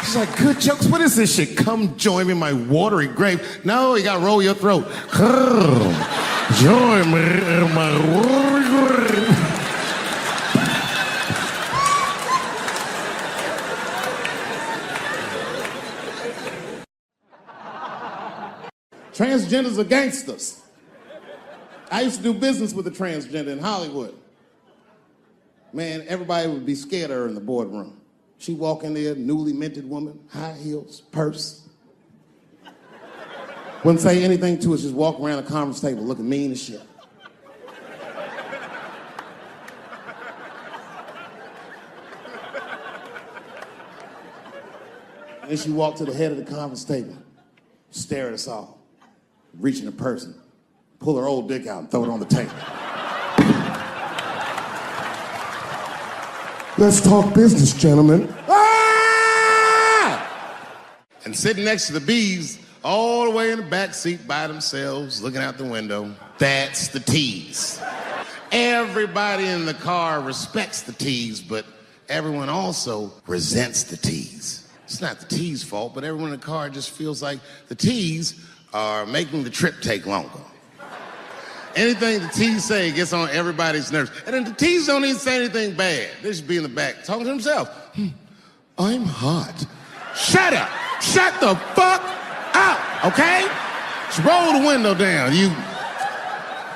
She's like, good jokes? What is this shit? Come join me in my watery grave. No, you gotta roll your throat. Join me in my watery grave. Transgenders are gangsters. I used to do business with a transgender in Hollywood. Man, everybody would be scared of her in the boardroom. She'd walk in there, newly minted woman, high heels, purse. Wouldn't say anything to us, just walk around the conference table looking mean as shit. And then she walked to the head of the conference table, stare at us all, reach in her purse, and pull her old dick out and throw it on the table. Let's talk business, gentlemen. Ah! And sitting next to the bees, all the way in the back seat by themselves, looking out the window, that's the T's. Everybody in the car respects the T's, but everyone also resents the T's. It's not the T's' fault, but everyone in the car just feels like the T's are making the trip take longer. Anything the T's say gets on everybody's nerves. And then the T's don't even say anything bad. They should be in the back talking to themselves. I'm hot. Shut up. Shut the fuck up, okay? Just roll the window down, you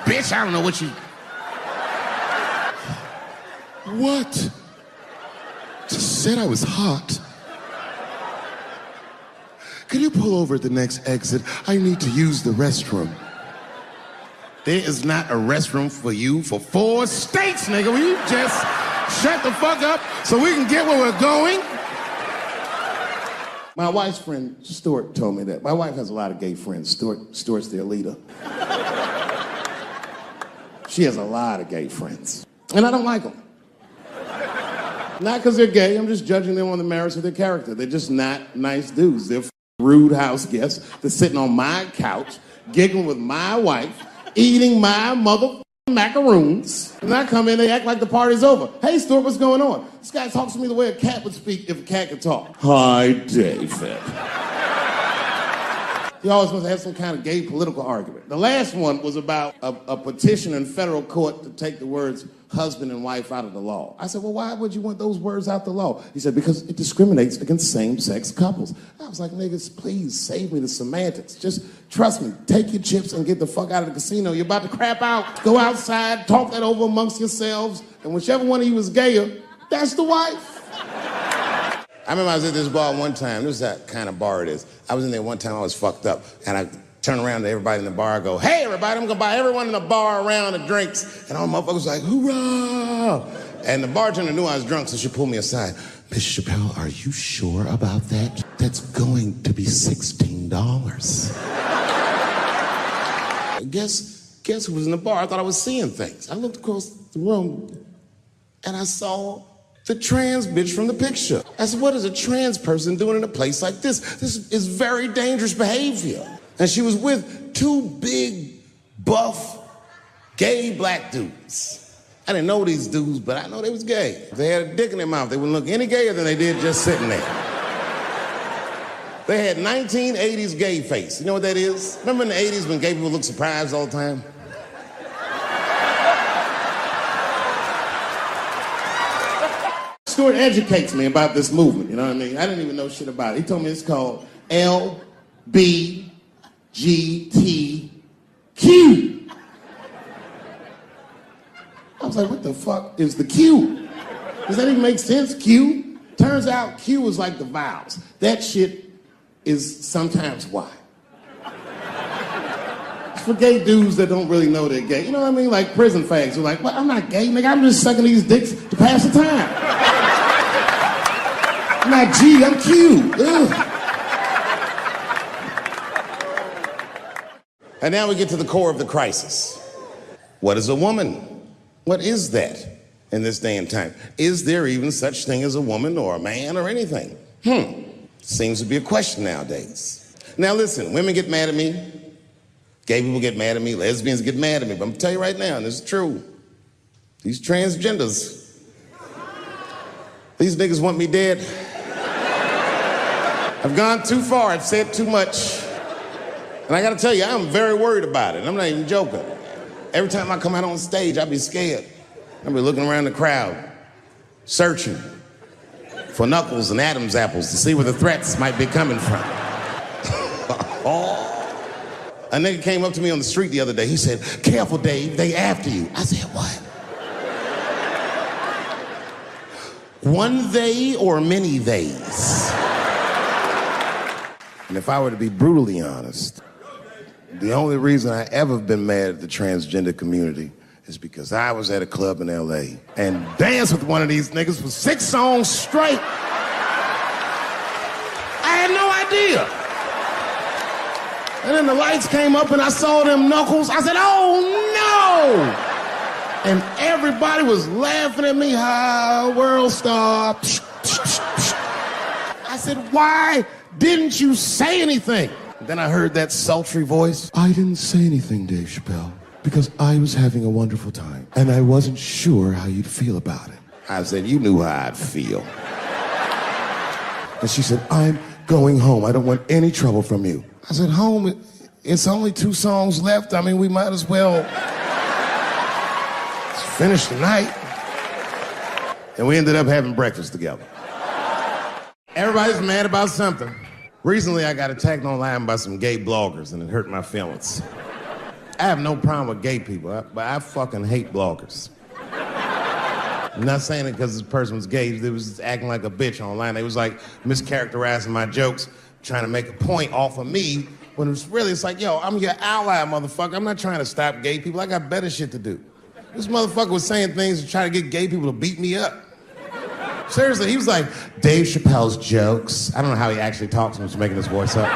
bitch. I don't know what you... What? Just said I was hot. Can you pull over at the next exit? I need to use the restroom. There is not a restroom for you for 4 states, nigga. Will you just shut the fuck up so we can get where we're going? My wife's friend, Stuart, told me that. My wife has a lot of gay friends. Stuart's their leader. She has a lot of gay friends. And I don't like them. Not because they're gay. I'm just judging them on the merits of their character. They're just not nice dudes. They're rude house guests. They're sitting on my couch, giggling with my wife, eating my mother macaroons. And I come in, they act like the party's over. Hey, Stuart, what's going on? This guy talks to me the way a cat would speak if a cat could talk. Hi, David. He always wants to have some kind of gay political argument. The last one was about a petition in federal court to take the words husband and wife out of the law. I said, well, why would you want those words out the law? He said, because it discriminates against same-sex couples. I was like, niggas, please save me the semantics. Just trust me, take your chips and get the fuck out of the casino. You're about to crap out. Go outside, talk that over amongst yourselves, and whichever one of you is gayer, that's the wife. I remember I was at this bar one time. This is that kind of bar it is. I was in there one time, I was fucked up, and I turn around to everybody in the bar, I go, hey, everybody, I'm gonna buy everyone in the bar around the drinks. And all the motherfuckers like, hoorah! And the bartender knew I was drunk, so she pulled me aside. Miss Chappelle, are you sure about that? That's going to be $16. Guess who was in the bar? I thought I was seeing things. I looked across the room, and I saw the trans bitch from the picture. I said, what is a trans person doing in a place like this? This is very dangerous behavior. And she was with 2 big, buff, gay black dudes. I didn't know these dudes, but I know they was gay. If they had a dick in their mouth, they wouldn't look any gayer than they did just sitting there. They had 1980s gay face. You know what that is? Remember in the 80s when gay people looked surprised all the time? Stuart educates me about this movement, you know what I mean? I didn't even know shit about it. He told me it's called LBGTQ. I was like, what the fuck is the Q? Does that even make sense, Q? Turns out Q is like the vowels. That shit is sometimes Y. It's for gay dudes that don't really know they're gay. You know what I mean? Like prison fags who are like, well, I'm not gay, nigga. I'm just sucking these dicks to pass the time. I'm not G, I'm Q. Ugh. And now we get to the core of the crisis. What is a woman? What is that in this day and time? Is there even such thing as a woman or a man or anything? Seems to be a question nowadays. Now listen, women get mad at me. Gay people get mad at me. Lesbians get mad at me. But I'm gonna tell you right now, and this is true. These transgenders, these niggas want me dead. I've gone too far. I've said too much. And I gotta tell you, I'm very worried about it. I'm not even joking. Every time I come out on stage, I be scared. I be looking around the crowd, searching for knuckles and Adam's apples to see where the threats might be coming from. A nigga came up to me on the street the other day. He said, careful, Dave, they after you. I said, what? One they or many theys? And if I were to be brutally honest, the only reason I ever been mad at the transgender community is because I was at a club in LA and danced with one of these niggas for 6 songs straight. I had no idea. And then the lights came up and I saw them knuckles. I said, oh no! And everybody was laughing at me, hi, world star. I said, why didn't you say anything? Then I heard that sultry voice. I didn't say anything, Dave Chappelle, because I was having a wonderful time, and I wasn't sure how you'd feel about it. I said, you knew how I'd feel. And she said, I'm going home. I don't want any trouble from you. I said, home? It's only 2 songs left. I mean, we might as well finish the night. And we ended up having breakfast together. Everybody's mad about something. Recently, I got attacked online by some gay bloggers, and it hurt my feelings. I have no problem with gay people, but I fucking hate bloggers. I'm not saying it because this person was gay. They was just acting like a bitch online. They was like mischaracterizing my jokes, trying to make a point off of me, when it's like, yo, I'm your ally, motherfucker. I'm not trying to stop gay people. I got better shit to do. This motherfucker was saying things to try to get gay people to beat me up. Seriously, he was like, Dave Chappelle's jokes. I don't know how he actually talks when he's making his voice up.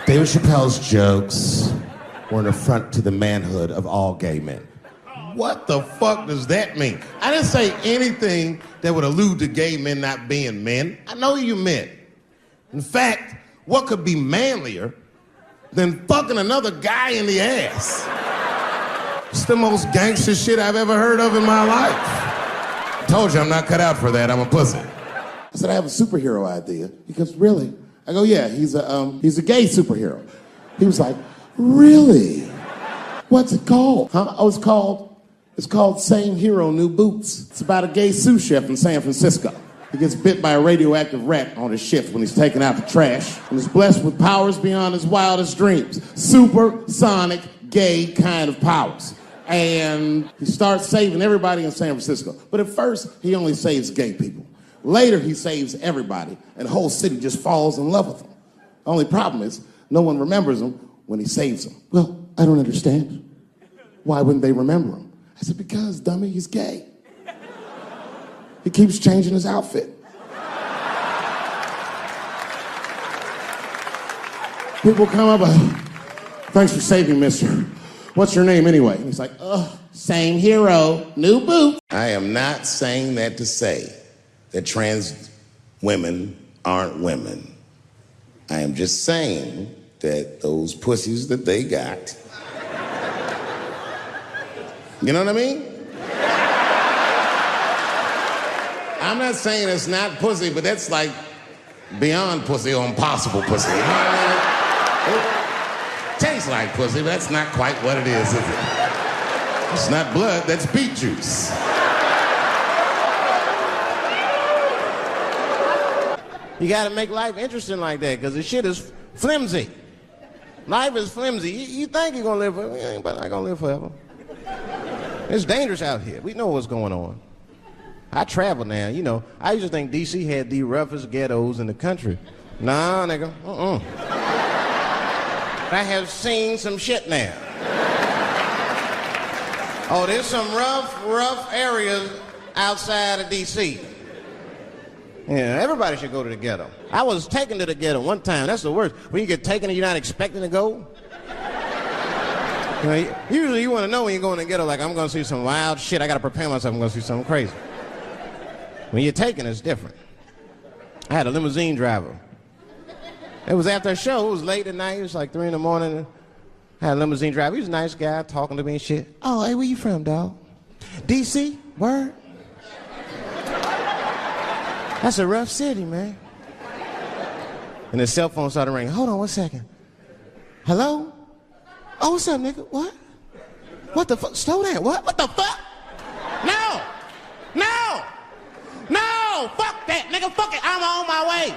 Dave Chappelle's jokes were an affront to the manhood of all gay men. What the fuck does that mean? I didn't say anything that would allude to gay men not being men. I know you meant. In fact, what could be manlier than fucking another guy in the ass? It's the most gangster shit I've ever heard of in my life. I told you I'm not cut out for that. I'm a pussy. I said, I have a superhero idea. He goes, really? I go, yeah, he's a gay superhero. He was like, really? What's it called? Huh? Oh, it's called Same Hero, New Boots. It's about a gay sous chef in San Francisco. He gets bit by a radioactive rat on his shift when he's taking out the trash and is blessed with powers beyond his wildest dreams. Supersonic, gay kind of powers. And he starts saving everybody in San Francisco. But at first, he only saves gay people. Later, he saves everybody, and the whole city just falls in love with him. The only problem is, no one remembers him when he saves them. Well, I don't understand. Why wouldn't they remember him? I said, because, dummy, he's gay. He keeps changing his outfit. People come up, thanks for saving, mister. What's your name anyway? And he's like, same hero, new boot. I am not saying that to say that trans women aren't women. I am just saying that those pussies that they got, you know what I mean? I'm not saying it's not pussy, but that's like beyond pussy or impossible pussy. You know what I mean? It tastes like pussy, but that's not quite what it is it? It's not blood, that's beet juice. You gotta make life interesting like that, because the shit is flimsy. Life is flimsy. You think you're gonna live forever, you ain't not gonna live forever. It's dangerous out here. We know what's going on. I travel now, you know. I used to think D.C. had the roughest ghettos in the country. Nah, nigga, I have seen some shit now. Oh, there's some rough areas outside of D.C. Yeah, everybody should go to the ghetto. I was taken to the ghetto one time. That's the worst. When you get taken and you're not expecting to go. You know, usually you want to know when you're going to the ghetto, like, I'm going to see some wild shit. I got to prepare myself. I'm going to see something crazy. When you're taken, it's different. I had a limousine driver. It was after a show. It was late at night. It was like 3 in the morning. I had a limousine driver. He was a nice guy, talking to me and shit. Oh, hey, where you from, dog? D.C.? Word? That's a rough city, man. And his cell phone started ringing. Hold on 1 second. Hello? Oh, what's up, nigga? What? What the fuck? Slow down. What the fuck? No! No! No! Fuck that, nigga. Fuck it. I'm on my way.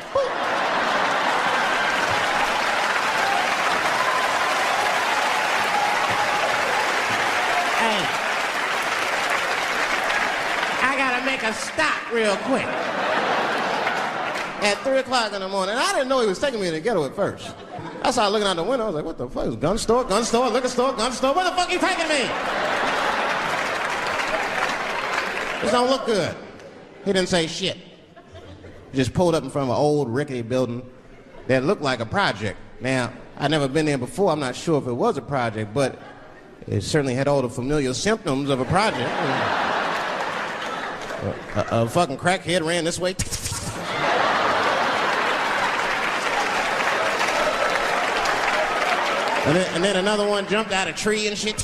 Hey. I gotta make a stop real quick. At 3 o'clock in the morning. I didn't know he was taking me to the ghetto at first. I started looking out the window. I was like, what the fuck? It's gun store, liquor store, gun store. Where the fuck are you taking me? This don't look good. He didn't say shit. He just pulled up in front of an old rickety building that looked like a project. Now, I'd never been there before. I'm not sure if it was a project, but it certainly had all the familiar symptoms of a project. A fucking crackhead ran this way. And then another one jumped out of a tree and shit.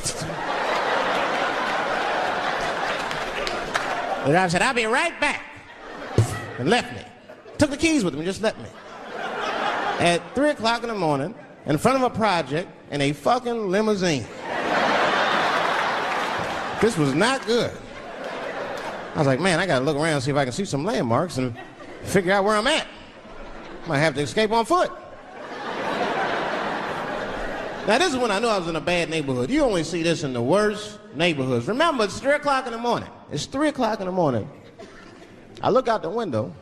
The driver said, I'll be right back. And left me. Took the keys with him and just left me. At 3 o'clock in the morning, in front of a project, in a fucking limousine. This was not good. I was like, man, I gotta look around and see if I can see some landmarks and figure out where I'm at. Might have to escape on foot. Now, this is when I knew I was in a bad neighborhood. You only see this in the worst neighborhoods. Remember, it's 3 o'clock in the morning. It's 3 o'clock in the morning. I look out the window.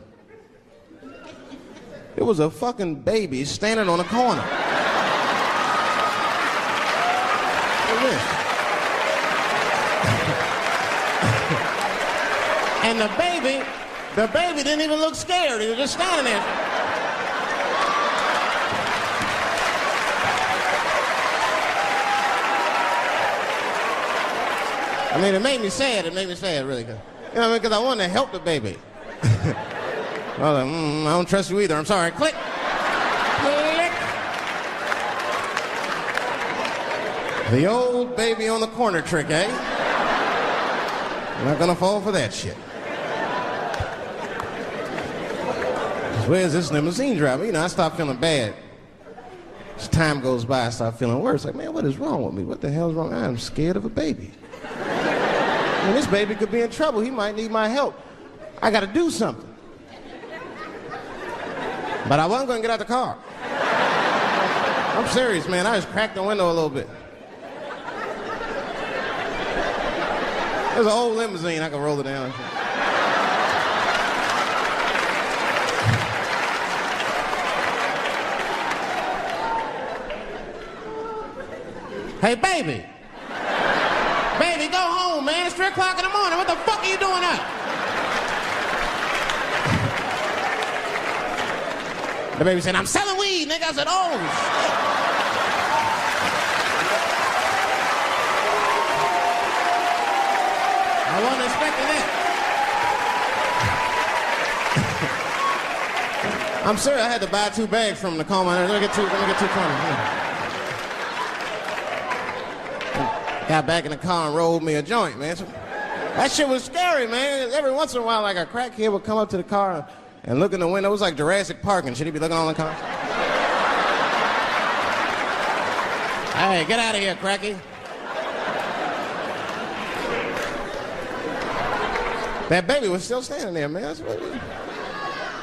There was a fucking baby standing on a corner. Look at this. And the baby didn't even look scared. He was just standing there. I mean, it made me sad. It made me sad, really. You know what I mean? Because I wanted to help the baby. I was like, I don't trust you either. I'm sorry. Click. Click. The old baby on the corner trick, eh? You're not gonna fall for that shit. Where's this limousine driver? You know, I start feeling bad. As time goes by, I start feeling worse. Like, man, what is wrong with me? What the hell's wrong? I'm scared of a baby. I mean, this baby could be in trouble. He might need my help. I gotta do something. But I wasn't gonna get out the car. I'm serious, man. I just cracked the window a little bit. There's an old limousine. I can roll it down. Hey, baby. Baby, go home, man. It's 3 o'clock in the morning. What the fuck are you doing up? The baby said, I'm selling weed, nigga. I said, oh, shit. I wasn't expecting that. I'm serious. I had to buy 2 bags from him to calm my nerves. Let me get two cones. Got back in the car and rolled me a joint, man. So, that shit was scary, man. Every once in a while, like a crackhead would come up to the car and look in the window. It was like Jurassic Park, and should he be looking on the car? Hey, get out of here, Cracky. That baby was still standing there, man.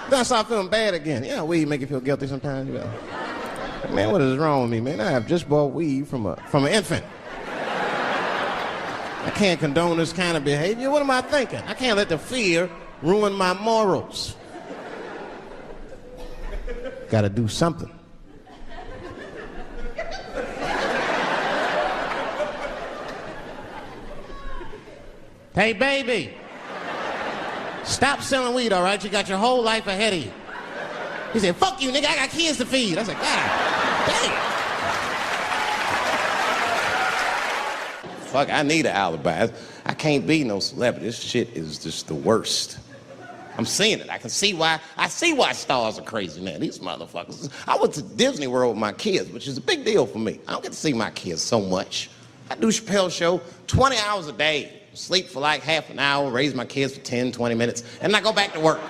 Then I started feeling bad again. Yeah, weed make you feel guilty sometimes, you know. Man, what is wrong with me, man? I have just bought weed from an infant. I can't condone this kind of behavior. What am I thinking? I can't let the fear ruin my morals. Gotta do something. Hey, baby. Stop selling weed, all right? You got your whole life ahead of you. He said, fuck you, nigga, I got kids to feed. I said, God damn. Fuck, I need an alibi. I can't be no celebrity. This shit is just the worst. I'm seeing it. I see why stars are crazy now. These motherfuckers. I went to Disney World with my kids, which is a big deal for me. I don't get to see my kids so much. I do Chappelle show 20 hours a day. Sleep for like half an hour, raise my kids for 10, 20 minutes, and I go back to work.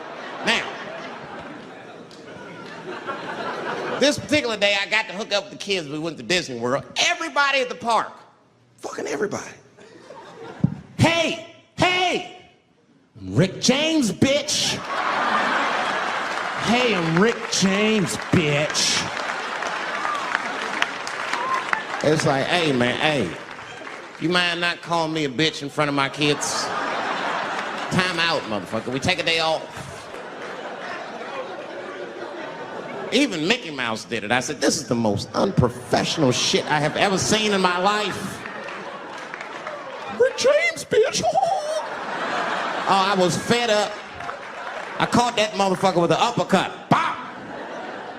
Now, this particular day, I got to hook up with the kids. We went to Disney World. Everybody at the park, fucking everybody. Hey, I'm Rick James, bitch. Hey, I'm Rick James, bitch. It's like, hey, man, hey. You mind not calling me a bitch in front of my kids? Time out, motherfucker. We take a day off. Even Mickey Mouse did it. I said, this is the most unprofessional shit I have ever seen in my life. Rick James, bitch. Oh, I was fed up. I caught that motherfucker with an uppercut. Bop!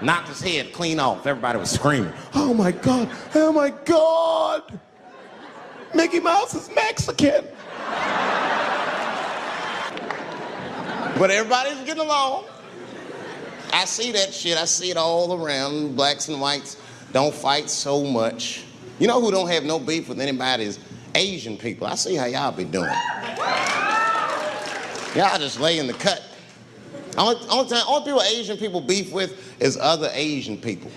Knocked his head clean off. Everybody was screaming. Oh my God, oh my God. Mickey Mouse is Mexican. But everybody's getting along. I see that shit. I see it all around. Blacks and whites don't fight so much. You know who don't have no beef with anybody is Asian people. I see how y'all be doing. Y'all just lay in the cut. Only people Asian people beef with is other Asian people.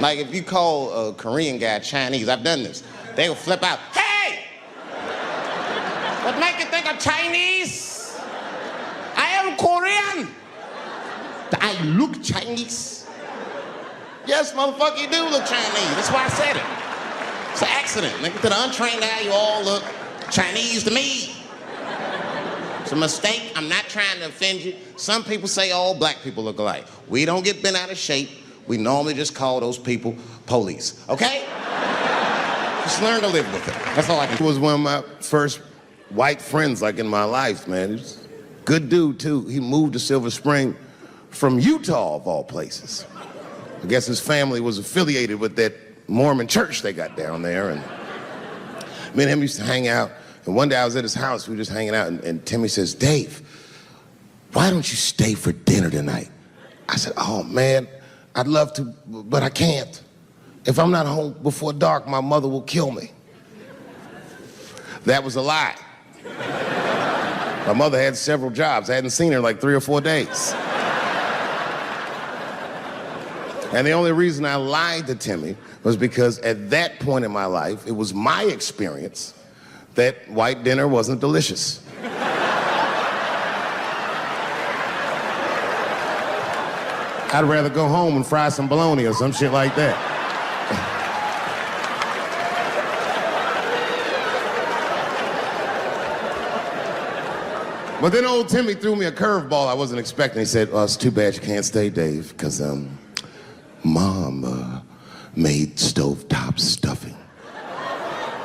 Like if you call a Korean guy Chinese, I've done this. They will flip out. Hey! What make you think I'm Chinese? I am Korean. I look Chinese. Yes, motherfucker, you do look Chinese. That's why I said it. It's an accident. Nigga, to the untrained eye, you all look Chinese to me. It's a mistake. I'm not trying to offend you. Some people say all black people look alike. We don't get bent out of shape. We normally just call those people police, okay? Just learn to live with it. That's all I can do. He was one of my first white friends, like, in my life, man. He was a good dude, too. He moved to Silver Spring from Utah, of all places. I guess his family was affiliated with that Mormon church they got down there, and me and him used to hang out. And one day I was at his house, we were just hanging out, and Timmy says, Dave, why don't you stay for dinner tonight? I said, oh, man, I'd love to, but I can't. If I'm not home before dark, my mother will kill me. That was a lie. My mother had several jobs. I hadn't seen her in like 3 or 4 days. And the only reason I lied to Timmy was because at that point in my life, it was my experience that white dinner wasn't delicious. I'd rather go home and fry some bologna or some shit like that. But then old Timmy threw me a curveball I wasn't expecting. He said, it's too bad you can't stay, Dave, because Mom made stovetop stuffing.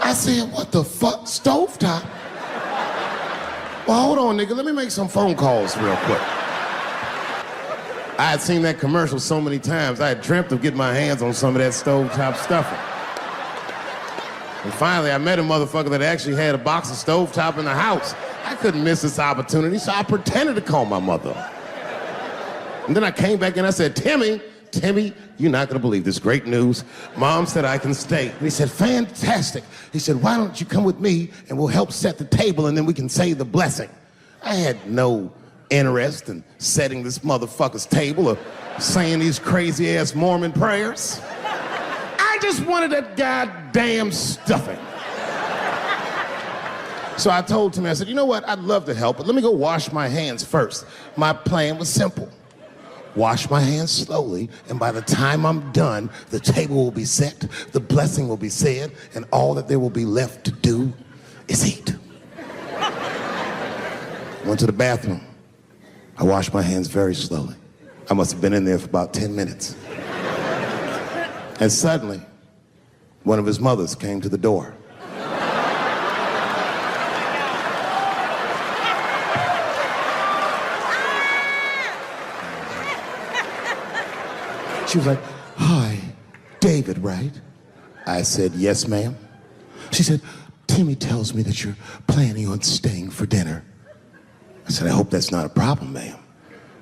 I said, what the fuck, stovetop? Well, hold on, nigga, let me make some phone calls real quick. I had seen that commercial so many times, I had dreamt of getting my hands on some of that stovetop stuffing. And finally, I met a motherfucker that actually had a box of stovetop in the house. I couldn't miss this opportunity, so I pretended to call my mother. And then I came back and I said, Timmy, you're not gonna believe this great news. Mom said I can stay. And he said, fantastic. He said, why don't you come with me and we'll help set the table and then we can say the blessing. I had no interest in setting this motherfucker's table or saying these crazy-ass Mormon prayers. I just wanted that goddamn stuffing. So I told Timmy, I said, you know what, I'd love to help, but let me go wash my hands first. My plan was simple. Wash my hands slowly, and by the time I'm done, the table will be set, the blessing will be said, and all that there will be left to do is eat. Went to the bathroom. I washed my hands very slowly. I must have been in there for about 10 minutes. And suddenly, one of his mothers came to the door. She was like, hi, David, right? I said, yes, ma'am. She said, Timmy tells me that you're planning on staying for dinner. I said, I hope that's not a problem, ma'am.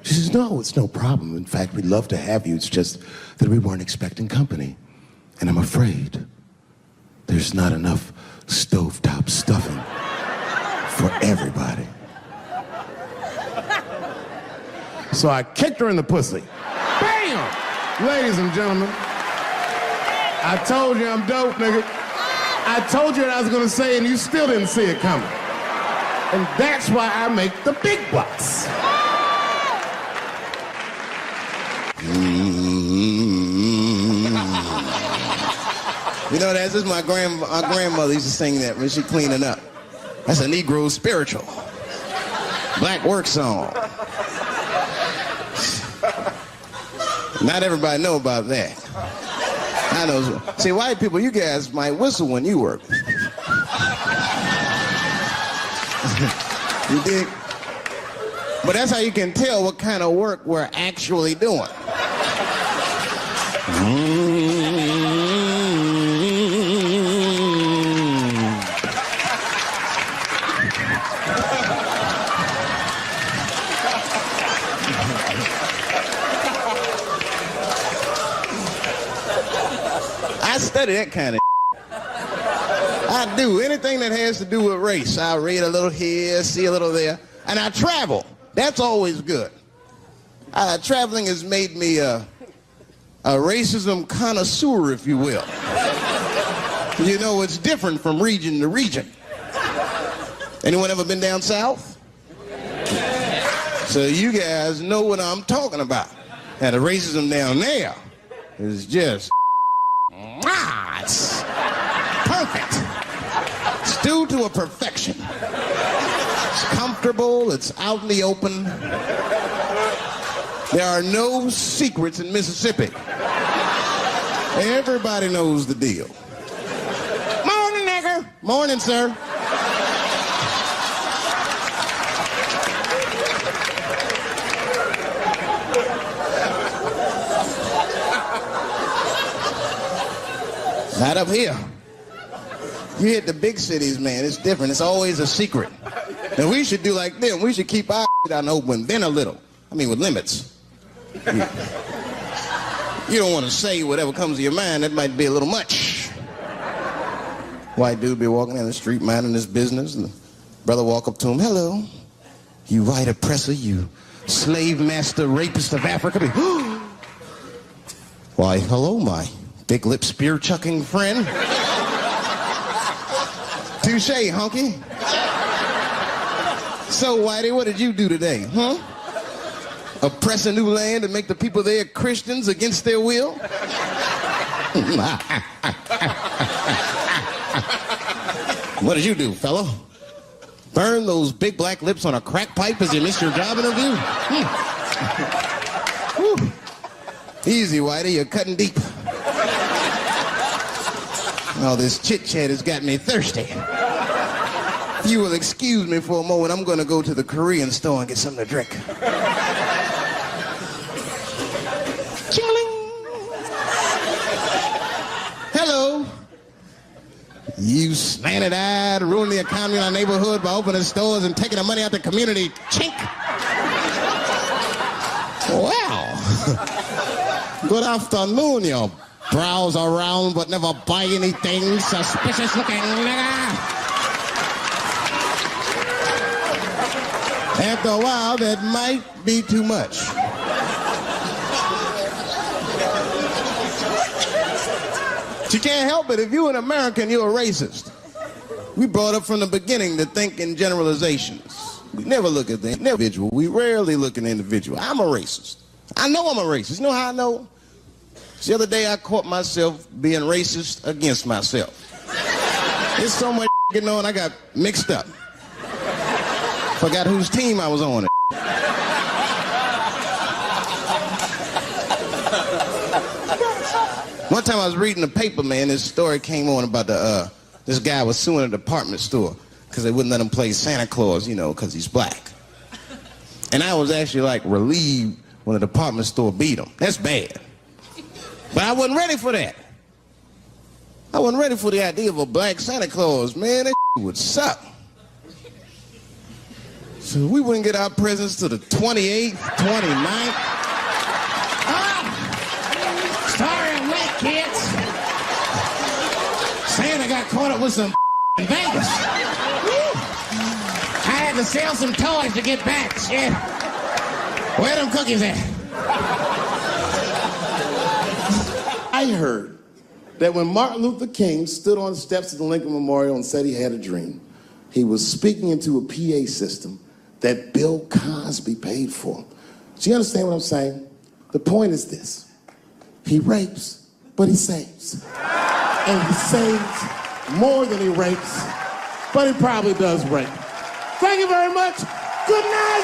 She says, no, it's no problem. In fact, we'd love to have you. It's just that we weren't expecting company. And I'm afraid there's not enough stovetop stuffing for everybody. So I kicked her in the pussy. Bam! Ladies and gentlemen, I told you I'm dope, nigga. I told you what I was gonna say and you still didn't see it coming. And that's why I make the big bucks. You know, that's just my grandmother used to sing that when she cleaning up. That's a Negro spiritual. Black work song. Not everybody know about that. I know. See, white people, you guys might whistle when you work. You dig? But that's how you can tell what kind of work we're actually doing. I study that kind of I do. Anything that has to do with race. I read a little here, see a little there. And I travel. That's always good. Traveling has made me a racism connoisseur, if you will. You know, it's different from region to region. Anyone ever been down south? So you guys know what I'm talking about. And the racism down there is just it's perfect. It's due to a perfection. It's comfortable, it's out in the open. There are no secrets in Mississippi. Everybody knows the deal. Morning, nigger. Morning, sir. Not up here. You hit the big cities, man. It's different. It's always a secret. And we should do like them. We should keep our out in the open, then a little. I mean, with limits. You don't want to say whatever comes to your mind. That might be a little much. White dude be walking down the street minding his business, and the brother walk up to him. Hello, you white oppressor, you slave master rapist of Africa. Why, hello, my big lip spear chucking friend. Touche, honky. So, Whitey, what did you do today, huh? Oppress a new land and make the people there Christians against their will? What did you do, fellow? Burn those big black lips on a crack pipe as you missed your job interview? Easy, Whitey, you're cutting deep. All this chit-chat has got me thirsty. If you will excuse me for a moment, I'm going to go to the Korean store and get something to drink. Ching-a-ling. Hello. You slanted-eyed, ruining the economy in our neighborhood by opening stores and taking the money out the community. Chink. Wow. Good afternoon, you browse around but never buy anything. Suspicious looking nigga. After a while, that might be too much. But you can't help it. If you're an American, you're a racist. We brought up from the beginning to think in generalizations. We never look at the individual. We rarely look at the individual. I'm a racist. I know I'm a racist. You know how I know? The other day I caught myself being racist against myself. There's so much going on, I got mixed up. Forgot whose team I was on. One time I was reading the paper, man, this story came on about this guy was suing a department store because they wouldn't let him play Santa Claus, you know, because he's black. And I was actually like relieved when the department store beat him. That's bad. But I wasn't ready for that. I wasn't ready for the idea of a black Santa Claus, man. That would suck. So we wouldn't get our presents to the 28th, 29th. Story of late, kids. Santa got caught up with some in Vegas. I had to sell some toys to get back. Shit. Where them cookies at? I heard that when Martin Luther King stood on the steps of the Lincoln Memorial and said he had a dream, he was speaking into a PA system that Bill Cosby paid for. Do you understand what I'm saying? The point is this. He rapes, but he saves. And he saves more than he rapes, but he probably does rape. Thank you very much. Good night.